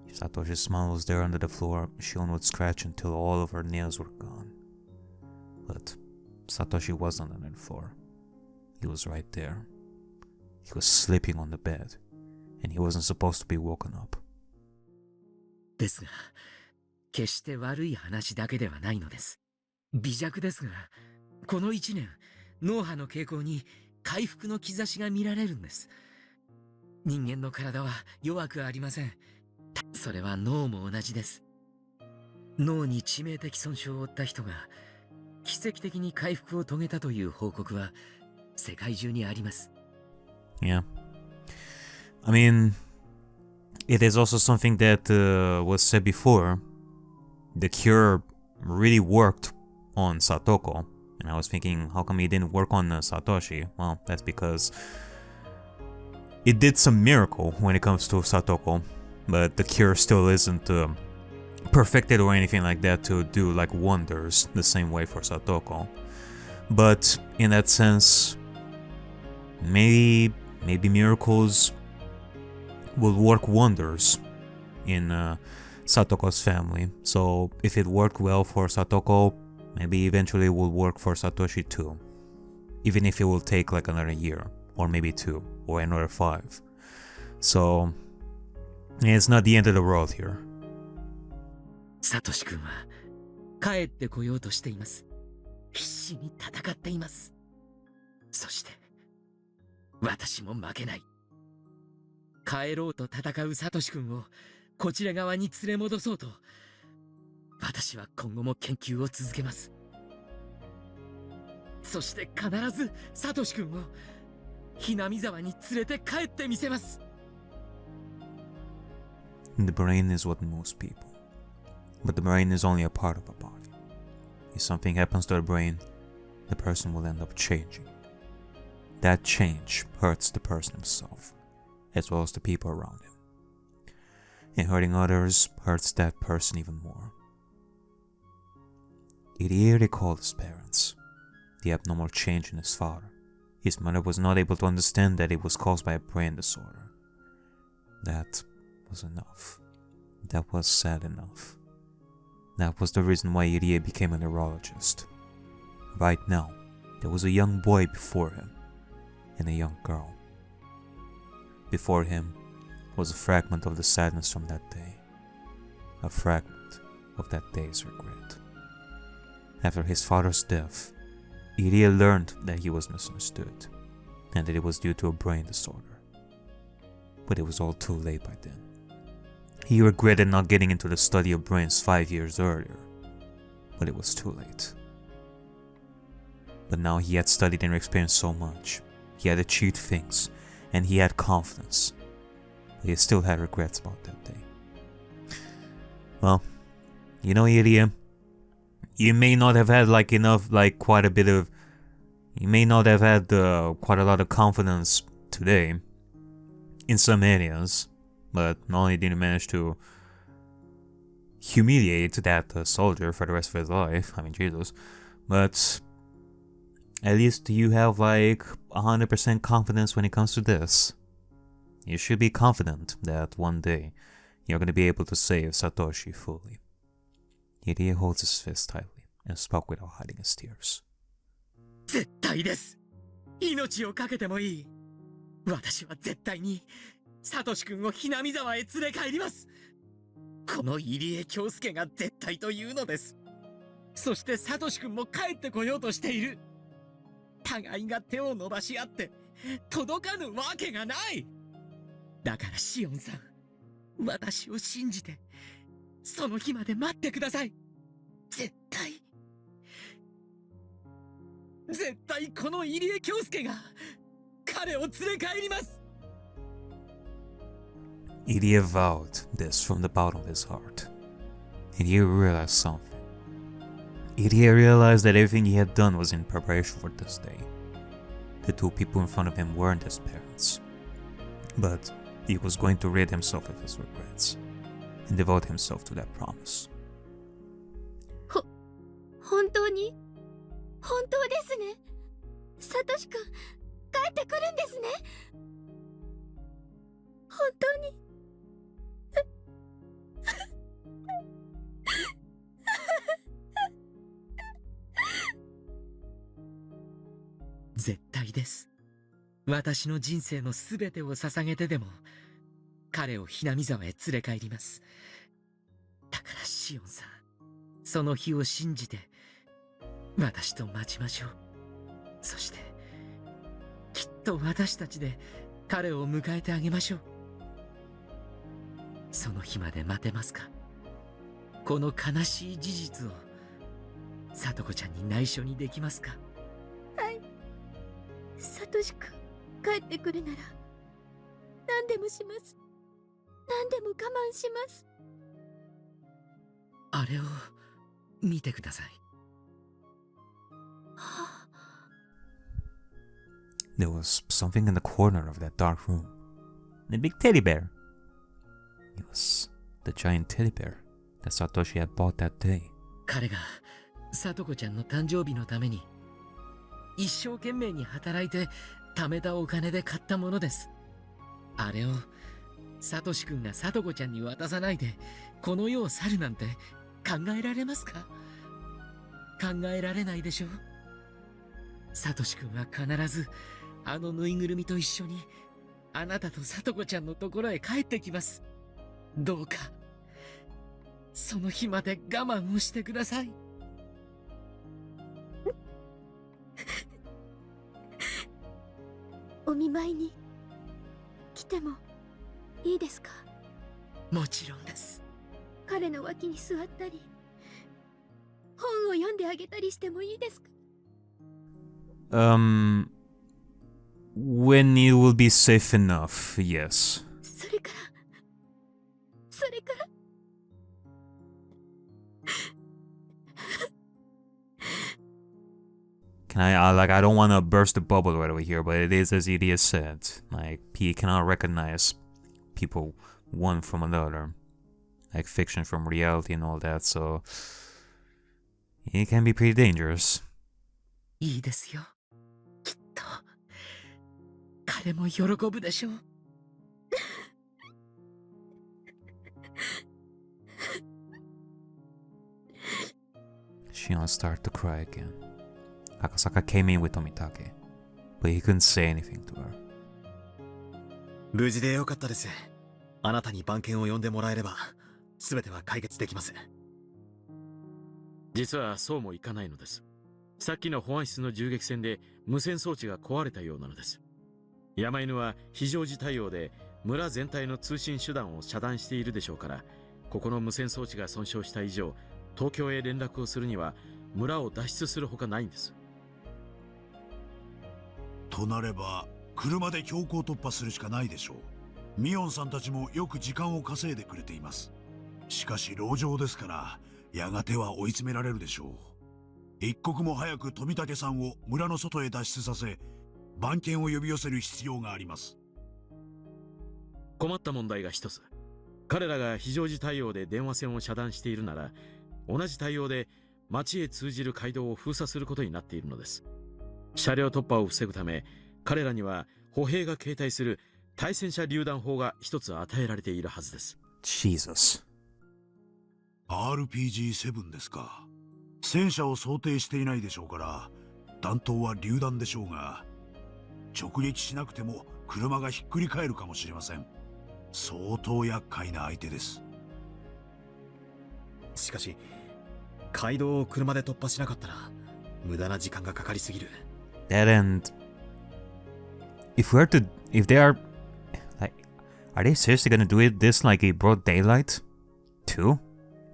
If Satoshi's smile was there under the floor, Shion would scratch until all of her nails were gone. But Satoshi wasn't under the floor. He was right there. He was sleeping on the bed, and he wasn't supposed to be woken up. ですが、決して悪い話だけではないのです。微弱ですが、この1年、脳波の傾向に回復の兆しが見られるんです。人間の体は弱くありません。それは脳も同じです。脳に致命的損傷を負った人が奇跡的に回復を遂げたという報告は世界中にあります。Yeah. I mean, it is also something that was said before. The cure really worked on Satoko. And I was thinking, how come it didn't work on Satoshi? Well, that's because it did some miracle when it comes to Satoko. But the cure still isn't perfected or anything like that to do like wonders the same way for Satoko. But in that sense, maybe miracles will work wonders in Satoko's family. So if it worked well for Satoko, maybe eventually it will work for Satoshi too. Even if it will take like another year, or maybe 2, or another 5. So it's not the end of the world here. サトシ君は帰ってこようとしています。必死に戦っています。そして私も負けない。帰ろうと戦うサトシ君をこちら側に連れ戻そうと、私は今後も研究を続けます。そして必ずサトシ君をひなみ沢に連れて帰ってみせます。The brain is what moves people. But the brain is only a part of a body. If something happens to the brain, the person will end up changing. That change hurts the person himself, as well as the people around him. And hurting others hurts that person even more. Irie recalled his parents, the abnormal change in his father. His mother was not able to understand that it was caused by a brain disorder. That was enough. That was sad enough. That was the reason why Irie became a neurologist. Right now, there was a young boy before him, and a young girl. Before him was a fragment of the sadness from that day. A fragment of that day's regret. After his father's death, Irie learned that he was misunderstood, and that it was due to a brain disorder. But it was all too late by then. He regretted not getting into the study of brains 5 years earlier, but it was too late. But now he had studied and experienced so much. He had achieved things, and he had confidence. But he still had regrets about that day. Well, you know, Irie, you may not have had quite a lot of confidence today in some areas, but not only did you manage to humiliate that soldier for the rest of his life, I mean Jesus, but at least you have 100% confidence when it comes to this. You should be confident that one day you're going to be able to save Satoshi fully. Irie holds his fist tightly and spoke without hiding his tears. 絶対です。命をかけてもいい。私は絶対にサトシ君をひなみ沢へ連れ帰ります。この入江京介が絶対というのです。そしてサトシ君も帰ってこようとしている。互いが手を伸ばし合って届かぬわけがない。だからシオンさん、私を信じてその日まで待ってください。絶対この入江京介が彼を連れ帰ります。Irie vowed this from the bottom of his heart. Irie realized something. Irie realized that everything he had done was in preparation for this day. The two people in front of him weren't his parents. But he was going to rid himself of his regrets and devote himself to that promise. 本当ですね。サトシ君、帰ってくるんですね。本当に。絶対です。私の人生のすべてを捧げてでも彼をひなみ沢へ連れ帰ります。だからシオンさん、その日を信じて私と待ちましょう。そしてきっと私たちで彼を迎えてあげましょう。その日まで待てますか？この悲しい事実をさとこちゃんに内緒にできますか？はい。サトシ君、帰ってくるなら何でもします。何でも我慢します。あれを見てください。There was something in the corner of that dark room. A big teddy bear. It was the giant teddy bear that Satoshi had bought that day. 彼がさとこちゃんの誕生日のために一生懸命に働いて貯めたお金で買ったものです。あれをサトシ君がさとこちゃんに渡さないでこの世を去るなんて考えられますか？考えられないでしょう。サトシ君は必ずあのぬいぐるみと一緒にあなたとさとこちゃんのところへ帰ってきます。どうかその日まで我慢をしてください。お見舞いに来てもいいですか？もちろんです。彼の脇に座ったり本を読んであげたりしてもいいですか？ When it will be safe enough, yes. それからCan I don't want to burst the bubble right over here, but it is as it is said. Like, he cannot recognize people one from another. Like fiction from reality and all that, so it can be pretty dangerous. いいですよ。きっと彼も喜ぶでしょう。Shion started to cry again. Akasaka came in with Tomitake, but he couldn't say anything to her. 無事でよかったです。あなたに番犬を呼んでもらえれば全ては解決できます。実はそうもいかないのです。さっきの保安室の銃撃戦で無線装置が壊れたようなのです。山犬は非常時対応で村全体の通信手段を遮断しているでしょうから、ここの無線装置が損傷した以上、東京へ連絡をするには村を脱出するほかないんです。となれば車で強行突破するしかないでしょう。ミオンさんたちもよく時間を稼いでくれています。しかし籠城ですからやがては追い詰められるでしょう。一刻も早く富武さんを村の外へ脱出させ番犬を呼び寄せる必要があります。困った問題が一つ。彼らが非常時対応で電話線を遮断しているなら、同じ対応で町へ通じる街道を封鎖することになっているのです。車両突破を防ぐため、彼らには歩兵が携帯する対戦車榴弾砲が一つ与えられているはずです。Jesus. RPG-7 ですか。戦車を想定していないでしょうから弾頭は榴弾でしょうが、直撃しなくても車がひっくり返るかもしれません。相当厄介な相手です。しかし街道を車で突破しなかったら無駄な時間がかかりすぎる。 That end. If they are like, are they seriously gonna do this like a broad daylight too?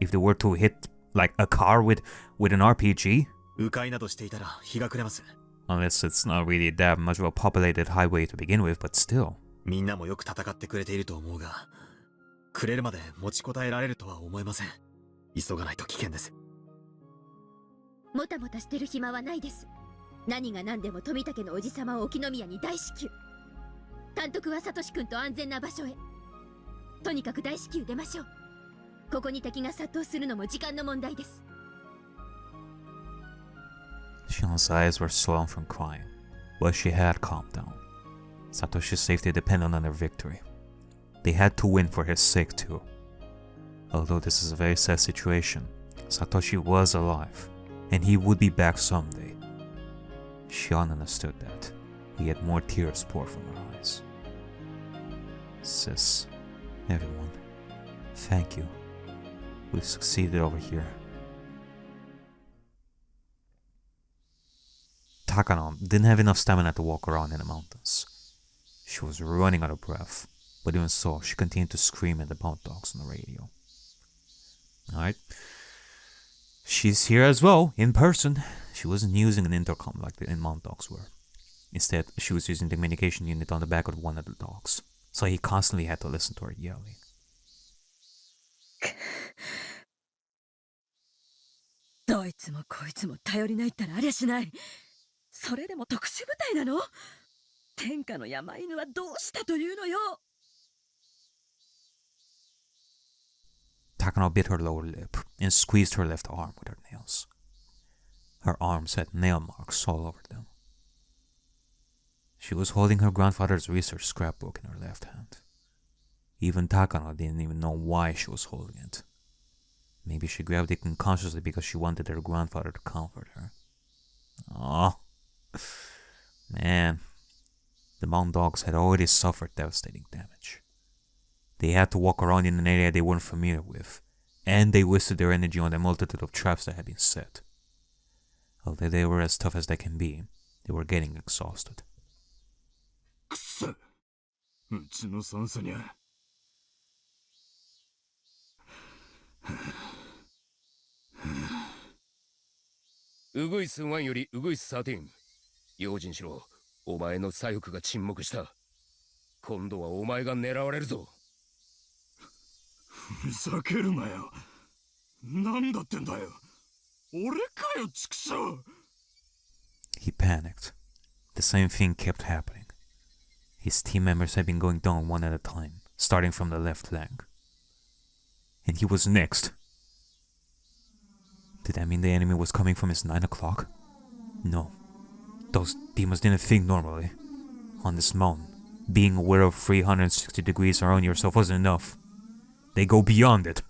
if they were to hit like a car with an RPG. 迂回などしていたら日が暮れます。 Unless it's not really that much of a populated highway to begin with, but still. みんなもよく戦ってくれていると思うが、暮れるまで持ちこたえられるとは思えません。急がないと危険です。もたもたしてる暇はないです。何が何でも富武のおじさまを沖宮に大至急。監督はサトシ君と安全な場所へ。とにかく大至急出ましょう。ここに敵が殺到するのも時間の問題です。 Shion's eyes were swollen from crying, but she had calmed down. Satoshi's safety depended on their victory. They had to win for his sake too. Although this is a very sad situation, Satoshi was alive, and he would be back someday. Shion understood that. He had more tears pour from her eyes. Sis, everyone, thank you. We've succeeded over here. Takano didn't have enough stamina to walk around in the mountains. She was running out of breath, but even so, she continued to scream at the mountain dogs on the radio. Alright. She's here as well, in person. She wasn't using an intercom like the mountain dogs were. Instead, she was using the communication unit on the back of one of the dogs, so he constantly had to listen to her yelling. どいつもこいつも頼りないったらありゃしない。それでも特殊部隊なの？天下の山犬はどうしたというのよ。 Takano bit her lower lip and squeezed her left arm with her nails. Her arms had nail marks all over them. She was holding her grandfather's research scrapbook in her left hand. Even Takano didn't even know why she was holding it. Maybe she grabbed it unconsciously because she wanted her grandfather to comfort her. Oh, man. The mountain dogs had already suffered devastating damage. They had to walk around in an area they weren't familiar with, and they wasted their energy on the multitude of traps that had been set. Although they were as tough as they can be, they were getting exhausted. くそ、うちの酸素にゃ。ウグイス1よりウグイス13。用心しろ。お前の左翼が沈黙した。今度はお前が狙われるぞ。ふざけるなよ。なんだってんだよ。俺かよ、畜生。He panicked. The same thing kept happening. His team members had been going down one at a time, starting from the left flank. And he was next. Did that mean the enemy was coming from his 9 o'clock? No. Those demons didn't think normally. On this mountain, being aware of 360 degrees around yourself wasn't enough. They go beyond it.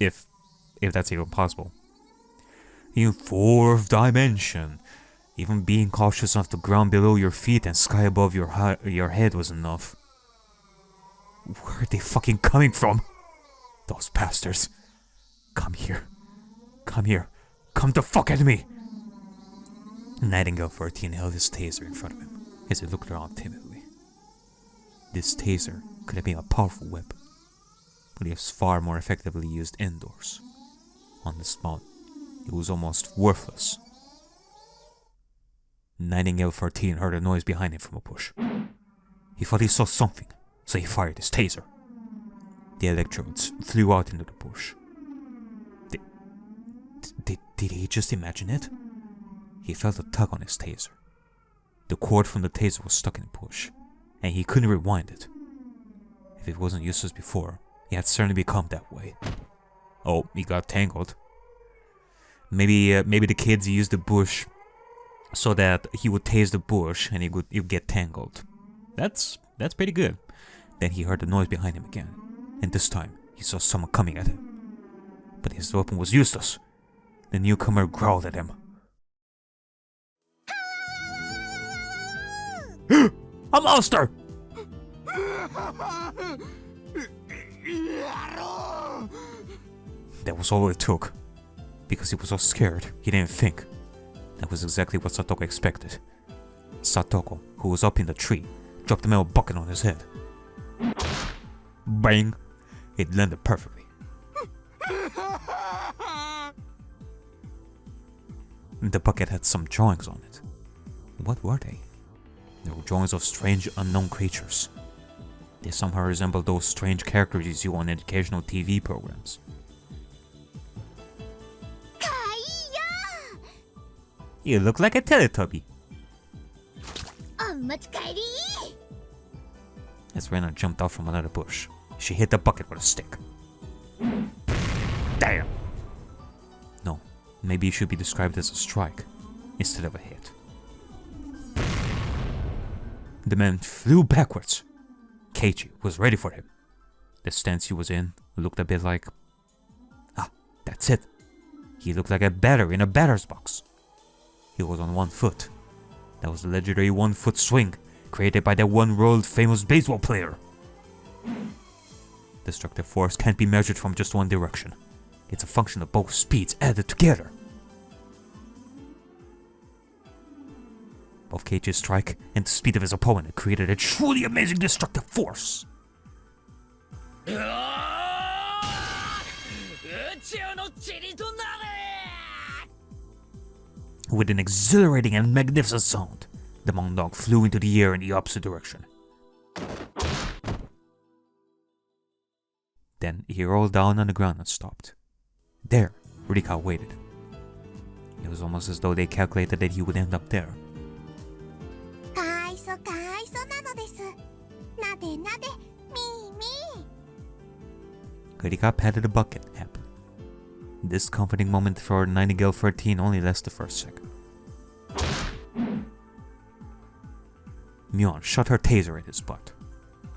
If that's even possible. In 4th dimension, even being cautious of the ground below your feet and sky above your head was enough. Where are they fucking coming from? Those bastards. Come here. Come here. Come the fuck at me! Nightingale 13 held his taser in front of him as he looked around timidly. This taser could have been a powerful weapon, but it was far more effectively used indoors. On this mountain, it was almost worthless. Nightingale 13 heard a noise behind him from a bush. He thought he saw something, so he fired his taser. The electrodes flew out into the bush. Did he just imagine it? He felt a tug on his taser. The cord from the taser was stuck in the bush, and he couldn't rewind it. If it wasn't useless before, it had certainly become that way. Oh, he got tangled. Maybe the kids used the bush so that he would tase the bush and he would get tangled. That's pretty good. Then he heard the noise behind him again, and this time he saw someone coming at him. But his weapon was useless. The newcomer growled at him. A monster! That was all it took. Because he was so scared, he didn't think. That was exactly what Satoko expected. Satoko, who was up in the tree, dropped a metal bucket on his head. Bang! It landed perfectly. The bucket had some drawings on it. What were they? They were drawings of strange, unknown creatures. They somehow resembled those strange characters you see on educational TV programs. You look like a Teletubby. As Rena jumped out from another bush, she hit the bucket with a stick. Damn! No, maybe it should be described as a strike instead of a hit. The man flew backwards. Keiichi was ready for him. The stance he was in looked a bit like... Ah, that's it. He looked like a batter in a batter's box. He was on one foot. That was the legendary one-foot swing created by that one world-famous baseball player. Destructive force can't be measured from just one direction. It's a function of both speeds added together. Both Keiichi's strike and the speed of his opponent created a truly amazing destructive force. With an exhilarating and magnificent sound, the Moondog flew into the air in the opposite direction. Then he rolled down on the ground and stopped. There, Rika waited. It was almost as though they calculated that he would end up there. Rika patted the bucket happily. This comforting moment for Nightingale 13 only lasted for a second. Mion shot her taser at his butt.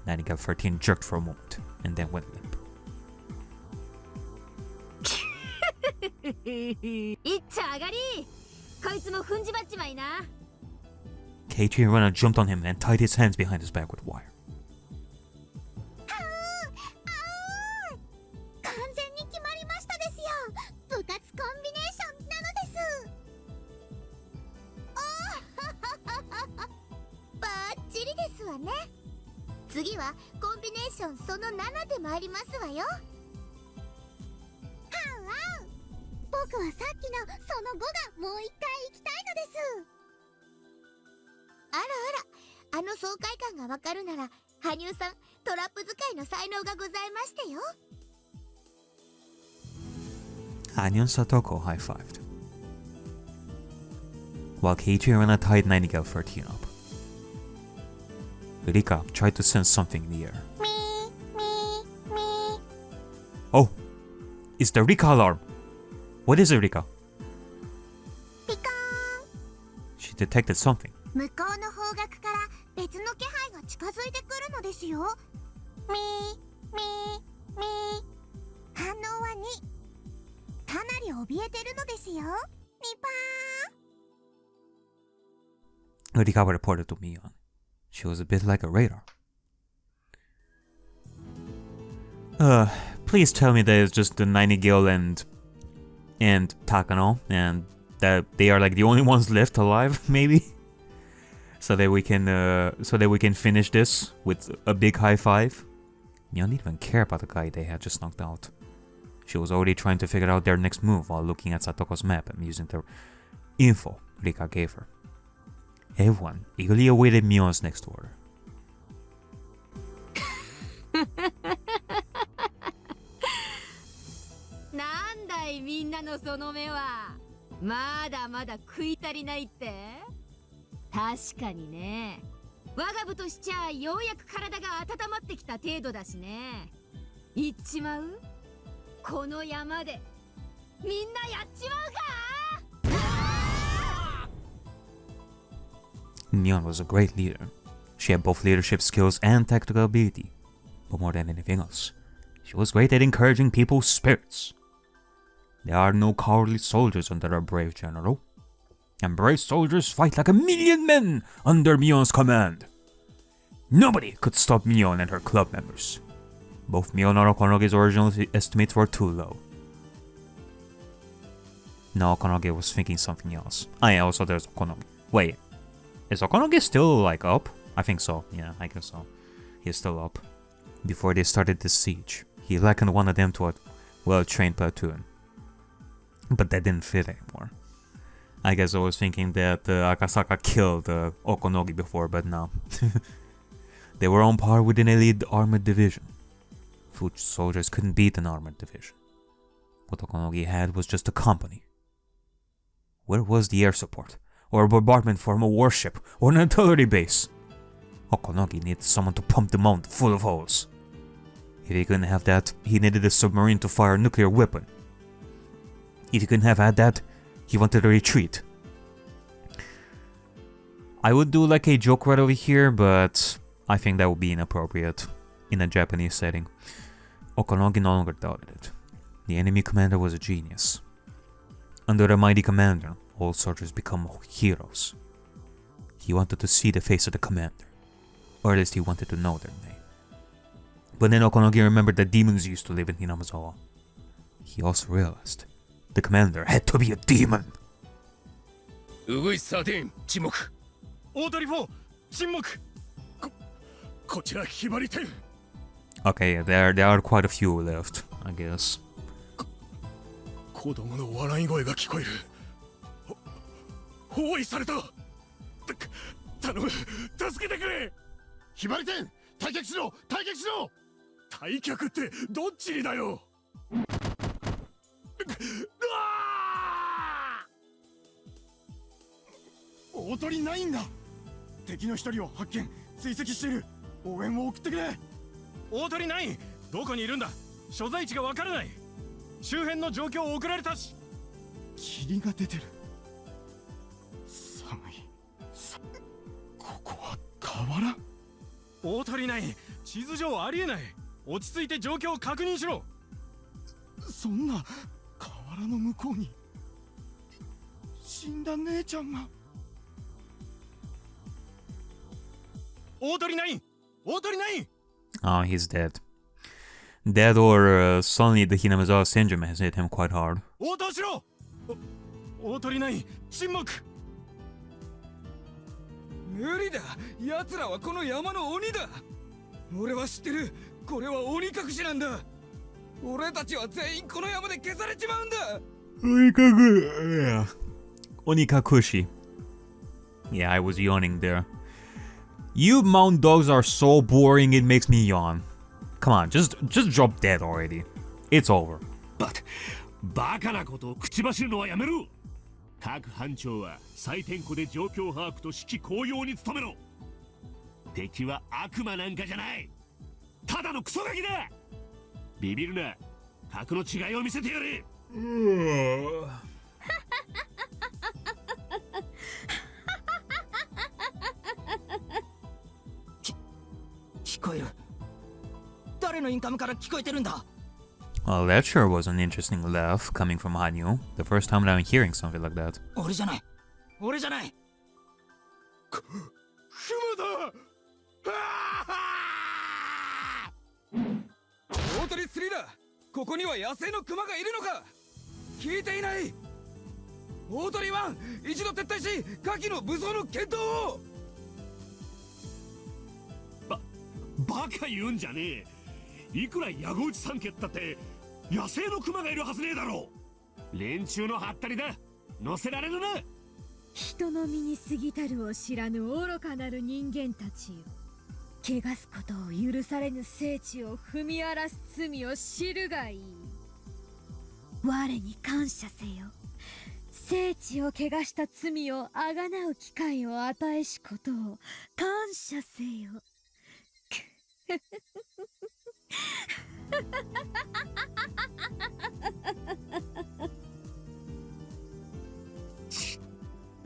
Nightingale 13 jerked for a moment and then went limp. Keiichi and Rena jumped on him and tied his hands behind his back with wire. Hanyon Satoko high-fived, while Keiichi and Rena tied Nightingale 13 up. Rika tried to sense something in the air. Oh! It's the Rika alarm! What is it, Rika? She detected something. Rika reported to Mion. She was a bit like a radar. Please tell me that it's just the Nightingale and Takano, and that they are like the only ones left alive, maybe, so that we can finish this with a big high five. Mion didn't even care about the guy they had just knocked out. She was already trying to figure out their next move while looking at Satoko's map and using the info Rika gave her. Everyone eagerly awaited Mion's next order. なんだいみんなのその目は。まだまだ食い足りないって。確かにね。我が部としちゃようやく体が温まってきた程度だしね。行っちまう？この山でみんなやっちまうか？ Mion was a great leader. She had both leadership skills and tactical ability. But more than anything else, she was great at encouraging people's spirits. There are no cowardly soldiers under a brave general. And brave soldiers fight like a million men under Mion's command. Nobody could stop Mion and her club members. Both Mion and Okonoge's original estimates were too low. No, Okonoge was thinking something else. Yeah, also there's Okonoge. Wait. Is Okonoge still, like, up? I think so. Yeah, I guess so. He's still up. Before they started this siege, he likened one of them to a well-trained platoon. But that didn't fit anymore. I guess I was thinking that Akasaka killed Okonogi before, but no. They were on par with an elite armored division. Foot soldiers couldn't beat an armored division. What Okonogi had was just a company. Where was the air support? Or a bombardment from a warship? Or an artillery base? Okonogi needed someone to pump the mountain full of holes. If he couldn't have that, he needed a submarine to fire a nuclear weapon. If he couldn't have had that, he wanted a retreat. I would do like a joke right over here, but I think that would be inappropriate in a Japanese setting. Okonogi no longer doubted it. The enemy commander was a genius. Under a mighty commander, all soldiers become heroes. He wanted to see the face of the commander, or at least he wanted to know their name. But then Okonogi remembered that demons used to live in Hinamizawa. He also realized the commander had to be a demon. ウグイス13沈黙。大鳥4沈黙。こちらひばり10。Okay, there are quite a few left, I guess. 子供の笑い声が聞こえる。包囲された。頼む、助けてくれ。ひばり10、退却しろ、退却しろ。退却ってどっちにだよ。大鳥ないんだ。敵の一人を発見、追跡している。応援を送ってくれ。大鳥ない。どこにいるんだ。所在地がわからない。周辺の状況を送られたし。霧が出てる。寒い。ここは河原。大鳥ない。地図上ありえない。落ち着いて状況を確認しろ。そんな河原の向こうに死んだ姉ちゃんが。大鳥ない大鳥ない。 Oh, he's dead. Dead or suddenly the Hinamizawa syndrome has hit him quite hard. 応答しろ。大鳥ない沈黙。無理だ。奴らはこの山の鬼だ。俺は知ってる。これは鬼隠しなんだ。俺たちは全員この山で消されちまうんだ。Onikakushi. Yeah, I was yawning there. You mount dogs are so boring it makes me yawn. Come on, just drop dead already. It's over. But バカなことを口走るのはやめろ。各班長は再点呼で状況把握と指揮公用に努めろ。敵は悪魔なんかじゃない。ただのクソガキだ。ビビるな。格の違いを見せてやれ。聞こえる。誰のインカムから聞こえてるんだ。 Well, that sure was an interesting laugh coming from Hanyu. The first time that I'm hearing something like that. 俺じゃない。俺じゃない。クマだ。大鳥3だ。ここには野生のクマがいるのか。聞いていない。大鳥1、一度撤退し下記の武装の検討を。バカ言うんじゃねえ。いくら矢口三家ったって野生のクマがいるはずねえだろう。連中のハッタリだ。乗せられるな。人の身に過ぎたるを知らぬ愚かなる人間たちよ。汚すことを許されぬ聖地を踏み荒らす罪を知るがいい。我に感謝せよ。聖地を汚した罪をあがなう機会を与えしことを感謝せよ。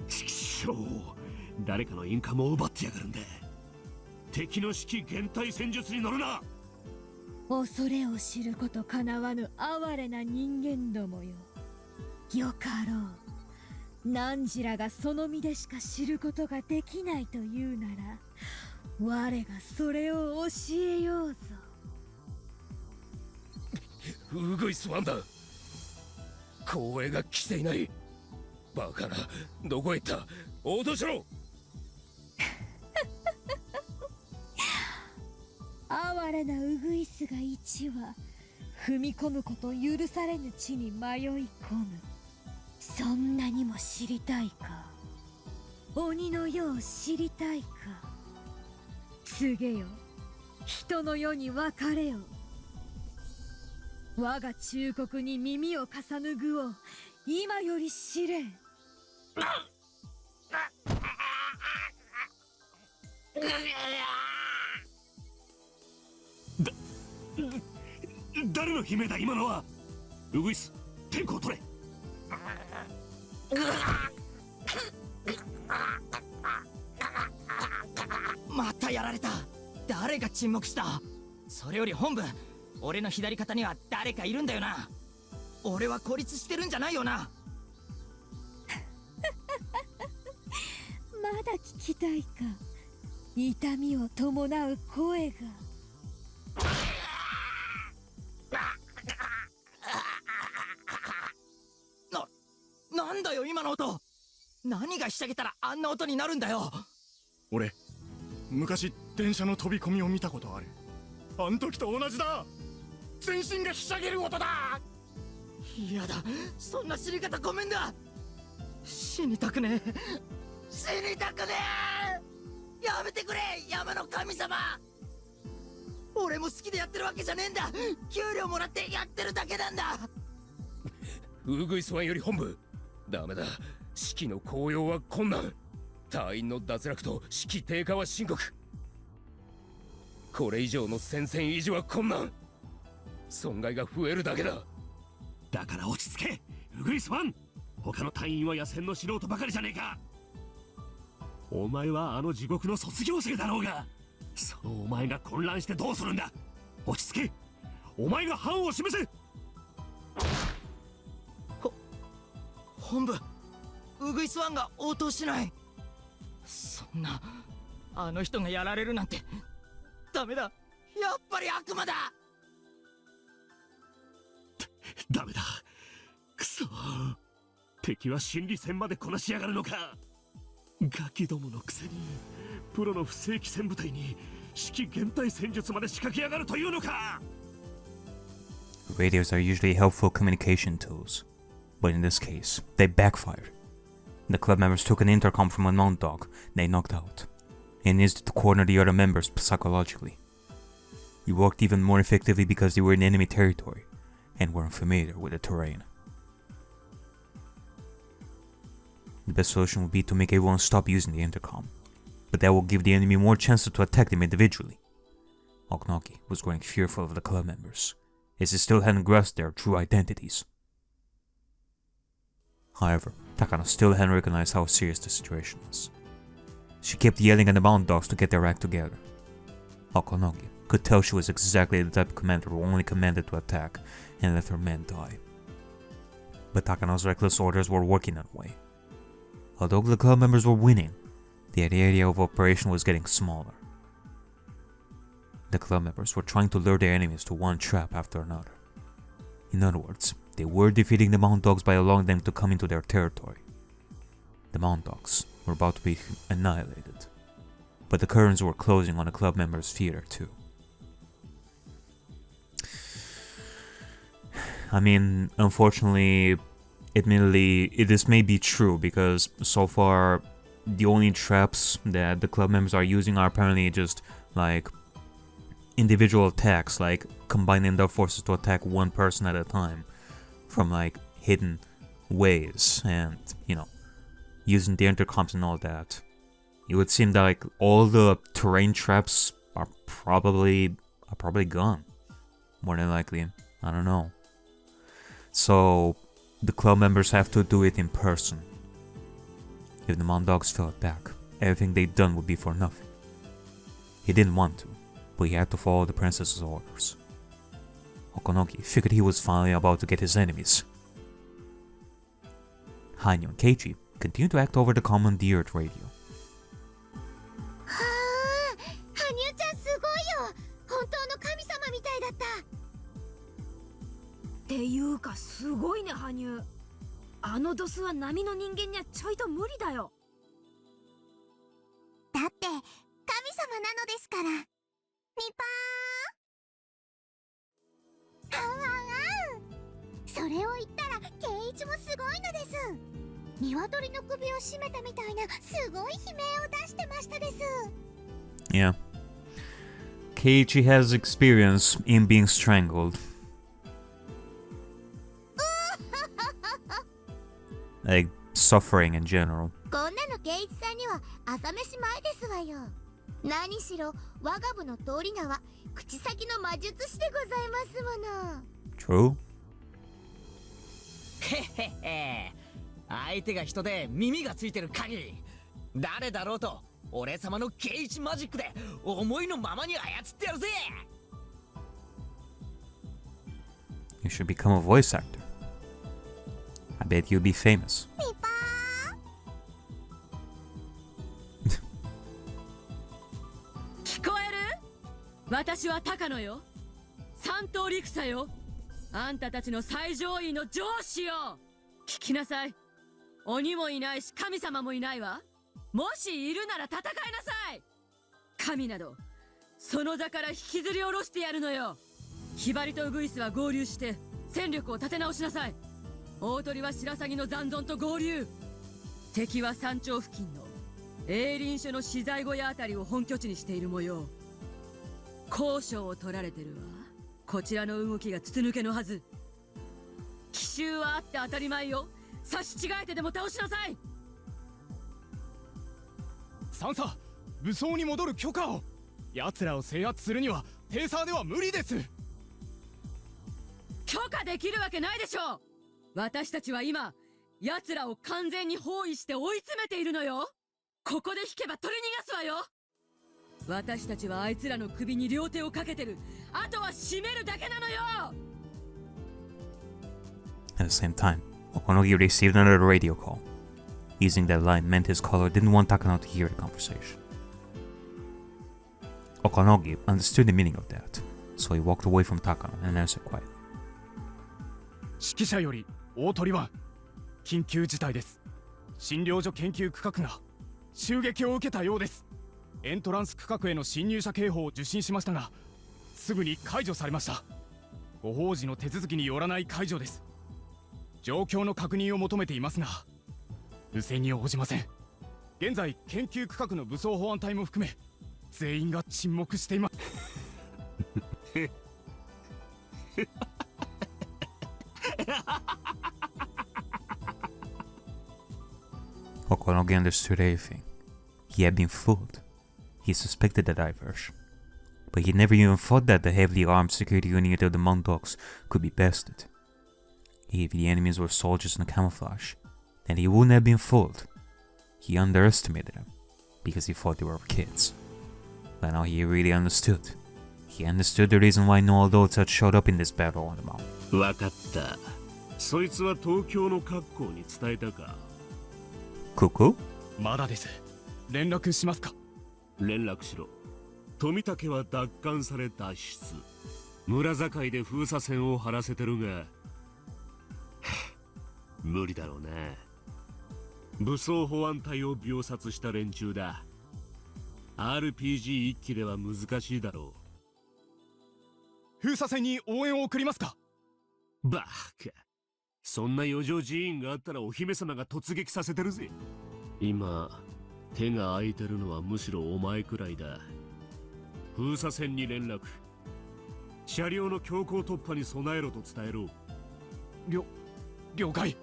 ちくしょう。誰かのインカムを奪ってやがるんだ。敵の指揮減退戦術に乗るな。恐れを知ることかなわぬ哀れな人間どもよ。よかろう。汝らがその身でしか知ることができないというなら、我がそれを教えようぞ。ウグイス1だ。光栄が来ていない。バカな。どこへ行った。応答しろ。哀れなウグイスが1羽踏み込むこと許されぬ地に迷い込む。そんなにも知りたいか。鬼の世を知りたいか。告げよ、人の世に別れよ。我が忠告に耳を重ぬ具を今より知れ。誰の悲鳴だ今のは。ウグイス、天候を取れ。またやられた。誰が沈黙した？それより本部、俺の左肩には誰かいるんだよな。俺は孤立してるんじゃないよな。まだ聞きたいか。痛みを伴う声が。なんだよ今の音。何がひしゃげたらあんな音になるんだよ。俺昔電車の飛び込みを見たことある。あん時と同じだ。全身がひしゃげる音だ。嫌だ、そんな死に方ごめんだ。死にたくねえ、死にたくねえ。やめてくれ山の神様。俺も好きでやってるわけじゃねえんだ。給料もらってやってるだけなんだ。ウグイスワンより本部、ダメだ。士気の高揚は困難。隊員の脱落と士気低下は深刻。これ以上の戦線維持は困難。損害が増えるだけだ。だから落ち着けウグイスワン。他の隊員は野戦の素人ばかりじゃねえか。お前はあの地獄の卒業生だろうが、そのお前が混乱してどうするんだ。落ち着け、お前が範を示せ。本部、ウグイスワンが応答しない。そんな、あの人がやられるなんてダメだ。やっぱり悪魔だ。ダメだ、くそ。敵は心理戦までこなしやがるのか。ガキどものくせにプロの不正規戦部隊に指揮減退戦術まで仕掛けやがるというのか。 Radios are usually helpful communication tools, but in this case, they backfired. The club members took an intercom from a known dog they knocked out, and used it to corner the other members psychologically. It worked even more effectively because they were in enemy territory and weren't familiar with the terrain. The best solution would be to make everyone stop using the intercom, but that will give the enemy more chances to attack them individually. Oknoki was growing fearful of the club members, as they still hadn't grasped their true identities. However, Takano still hadn't recognized how serious the situation was. She kept yelling at the mountain dogs to get their act together. Okanogi could tell she was exactly the type of commander who only commanded to attack and let her men die. But Takano's reckless orders were working that way. Although the club members were winning, the area of operation was getting smaller. The club members were trying to lure their enemies to one trap after another. In other words, they were defeating the mountain dogs by allowing them to come into their territory. The mountain dogs were about to be annihilated, but the curtains were closing on the club members' theater too. I mean, unfortunately, admittedly, this may be true because so far the only traps that the club members are using are apparently just like individual attacks, like combining their forces to attack one person at a time from like hidden ways, and you know, using the intercoms and all that. It would seem that like all the terrain traps are probably gone, more than likely. I don't know. So the club members have to do it in person. If the mountain dogs fought back, everything they'd done would be for nothing. He didn't want to, but he had to follow the princess's orders. Okonoki figured he was finally about to get his enemies. Hanyu and Keiichi continued to act over the commandeered radio. はあ、羽生ちゃんすごいよ。本当の神様みたいだった。っていうかすごいね羽生。あのドスは波の人間にはちょいと無理だよ。だって神様なのですから。ニパーン。あわそれを言ったら圭一もすごいのです。鶏の首を絞めたみたいなすごい悲鳴を出してましたです。 Yeah. Keiichi has experience in being strangled. Like, suffering in general. こんなの圭一さんには朝飯前ですわよ。何しろ我が部の通り名は口先の魔術師でございますもの。 True. へへへ。相手が人で耳がついてる限り誰だろうと俺様の圭一マジックで思いのままに操ってやるぜ。 You should become a voice actor. I bet you'll be famous. ピパー聞こえる？私は高野よ。三等陸佐よ。あんたたちの最上位の上司よ。聞きなさい。鬼もいないし神様もいないわ。もしいるなら戦いなさい。神などその座から引きずり下ろしてやるのよ。ヒバリとウグイスは合流して戦力を立て直しなさい。大鳥は白鷺の残存と合流。敵は山頂付近の営林署の資材小屋あたりを本拠地にしている模様。交渉を取られてるわ。こちらの動きが筒抜けのはず。奇襲はあって当たり前よ。差し違えてでも倒しなさい。サンサ、武装に戻る許可を。奴らを制圧するにはペーサーでは無理です。許可できるわけないでしょう。私たちは今奴らを完全に包囲して追い詰めているのよ。ここで引けば取り逃がすわよ。私たちはあいつらの首に両手をかけてる。あとは締めるだけなのよ。 At the same time, Okonogi received another radio call. Using that line meant his caller didn't want Takano to hear the conversation. Okonogi understood the meaning of that, so he walked away from Takano and answered quietly. 指揮者より大鳥は緊急事態です。診療所研究区画が襲撃を受けたようです。エントランス区画への侵入者警報を受信しましたが、すぐに解除されました。ご法事の手続きによらない解除です。状況の確認を求めていますが、無線に応じません。現在研究区画の武装保安隊も含め全員が沈黙しています。Okonogi understood everything. He had been fooled. He suspected the diversion. But he never even thought that the heavily armed security unit of the Mondogs could be bested. If the enemies were soldiers in camouflage, then he wouldn't have been fooled. He underestimated them, because he thought they were kids. But now he really understood. He understood the reason why no adults had showed up in this battle on the mountain. わかった。そいつは東京の格好に伝えたか。Cuckoo? まだです。連絡しますか。連絡しろ。富武は奪還され脱出。村境で封鎖線を張らせてるが無理だろうな。武装保安隊を秒殺した連中だ。RPG 一機では難しいだろう。封鎖線に応援を送りますか。バカ。そんな余剰人員があったらお姫様が突撃させてるぜ。今手が空いてるのはむしろお前くらいだ。封鎖線に連絡。車両の強行突破に備えろと伝えろ。了解。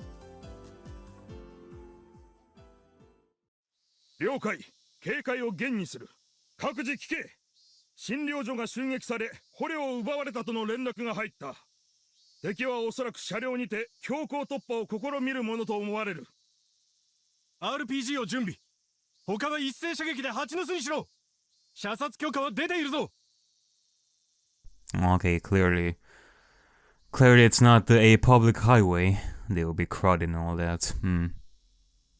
了解。警戒を厳にする。各自聞け。診療所が襲撃され捕虜を奪われたとの連絡が入った。敵はおそらく車両にて強行突破を試みるものと思われる。 RPG を準備。他は一斉射撃で蜂の巣にしろ。射殺許可は出ているぞ。 Okay, clearly it's not a public highway. They will be crowded and all that.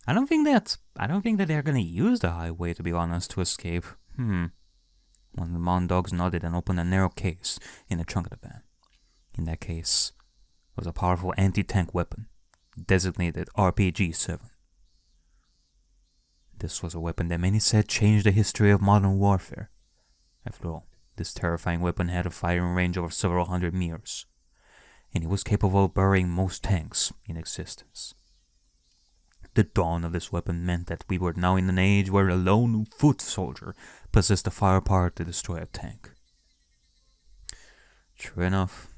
I don't think that they're gonna use the highway, to be honest, to escape. One of the Mondogs nodded and opened a narrow case in the trunk of the van. In that case was a powerful anti-tank weapon, designated RPG-7. This was a weapon that many said changed the history of modern warfare. After all, this terrifying weapon had a firing range of several hundred meters, and it was capable of burying most tanks in existence. The dawn of this weapon meant that we were now in an age where a lone foot soldier possessed the firepower to destroy a tank. True enough,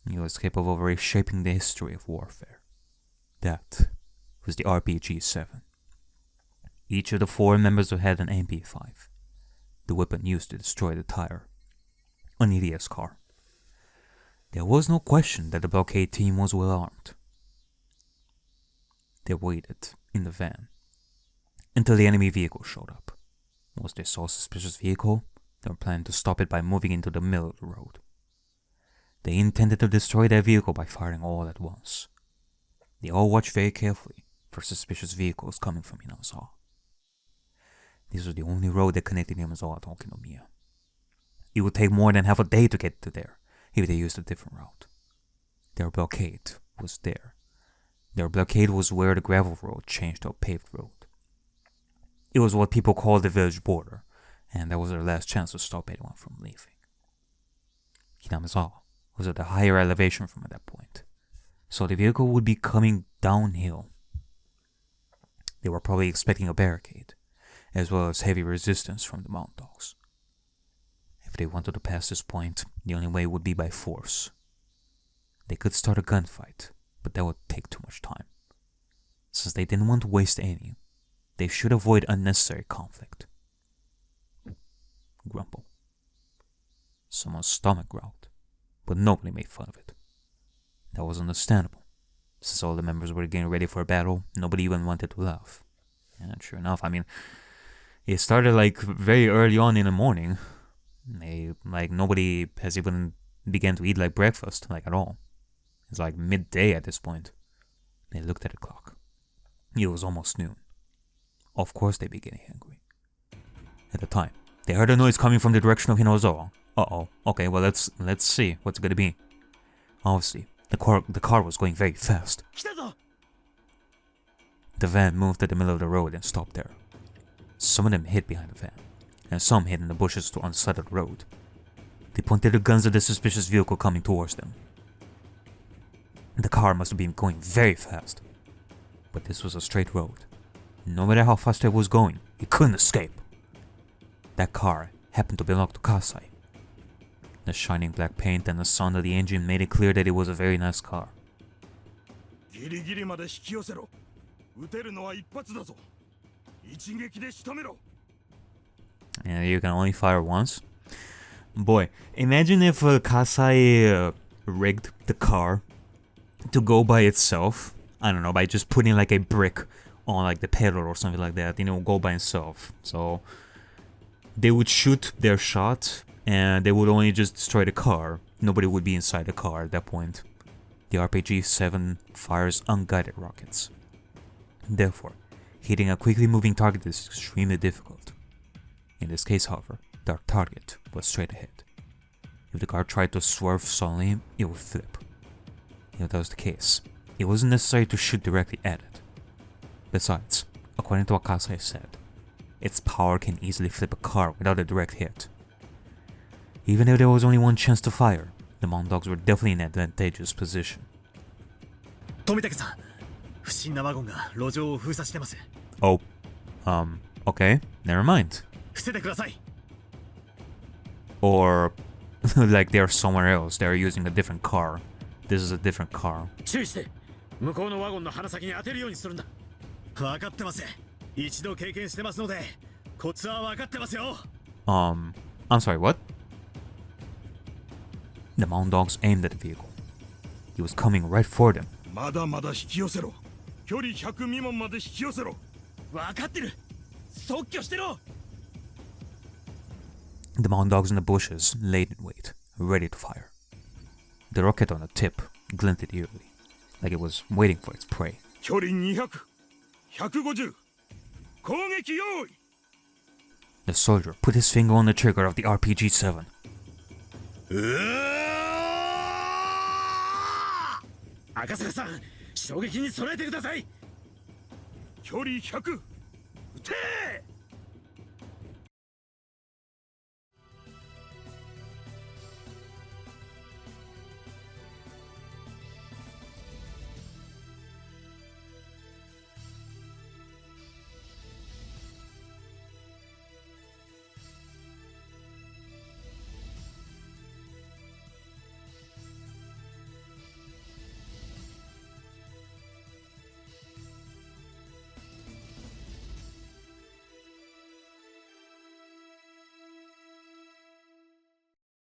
he was capable of reshaping the history of warfare. That was the RPG-7. Each of the 4 members had an MP5, the weapon used to destroy the tire on Iria's car. There was no question that the blockade team was well armed. They waited in the van until the enemy vehicle showed up. Once they saw a suspicious vehicle, they were planning to stop it by moving into the middle of the road. They intended to destroy their vehicle by firing all at once. They all watched very carefully for suspicious vehicles coming from Hinamizawa. This was the only road that connected Hinamizawa to Okinomiya. It would take more than half a day to get to there if they used a different route. Their blockade was there. Their blockade was where the gravel road changed to a paved road. It was what people called the village border, and that was their last chance to stop anyone from leaving. Hinamizawa was at a higher elevation from that point, so the vehicle would be coming downhill. They were probably expecting a barricade, as well as heavy resistance from the mountain dogs. If they wanted to pass this point, the only way would be by force. They could start a gunfight, but that would take too much time. Since they didn't want to waste any, they should avoid unnecessary conflict. Grumble. Someone's stomach growled, but nobody made fun of it. That was understandable. Since all the members were getting ready for a battle, nobody even wanted to laugh. And sure enough, it started like very early on in the morning. Nobody has even began to eat like breakfast, like at all. It's like midday at this point. They looked at the clock. It was almost noon. Of course they'd be getting hungry. At the time, they heard a noise coming from the direction of Hinamizawa. Uh-oh. Okay, well let's see what's it gonna be. Obviously, the car was going very fast. The van moved to the middle of the road and stopped there. Some of them hid behind the van, and some hid in the bushes on the side of the road. They pointed their guns at the suspicious vehicle coming towards them. The car must have been going very fast, but this was a straight road. No matter how fast it was going, it couldn't escape. That car happened to belong to Kasai. The shining black paint and the sound of the engine made it clear that it was a very nice car. And you can only fire once? Boy, imagine if Kasai rigged the car to go by itself. I don't know, by just putting like a brick on like the pedal or something like that, go by itself. So they would shoot their shot and they would only just destroy the car. Nobody would be inside the car at that point. The RPG-7 fires unguided rockets. Therefore, hitting a quickly moving target is extremely difficult. In this case, however, the target was straight ahead. If the car tried to swerve suddenly, it would flip. If that was the case, it wasn't necessary to shoot directly at it. Besides, according to what Kasai said, its power can easily flip a car without a direct hit. Even if there was only one chance to fire, the Mountain Dogs were definitely in an advantageous position. Oh, okay, never mind. Or, like they're somewhere else, they're using a different car. This is a different car. I'm sorry, what? The Mountain Dogs aimed at the vehicle. He was coming right for them. The Mountain Dogs in the bushes laid in wait, ready to fire. The rocket on the tip glinted eerily, like it was waiting for its prey. The soldier put his finger on the trigger of the RPG-7.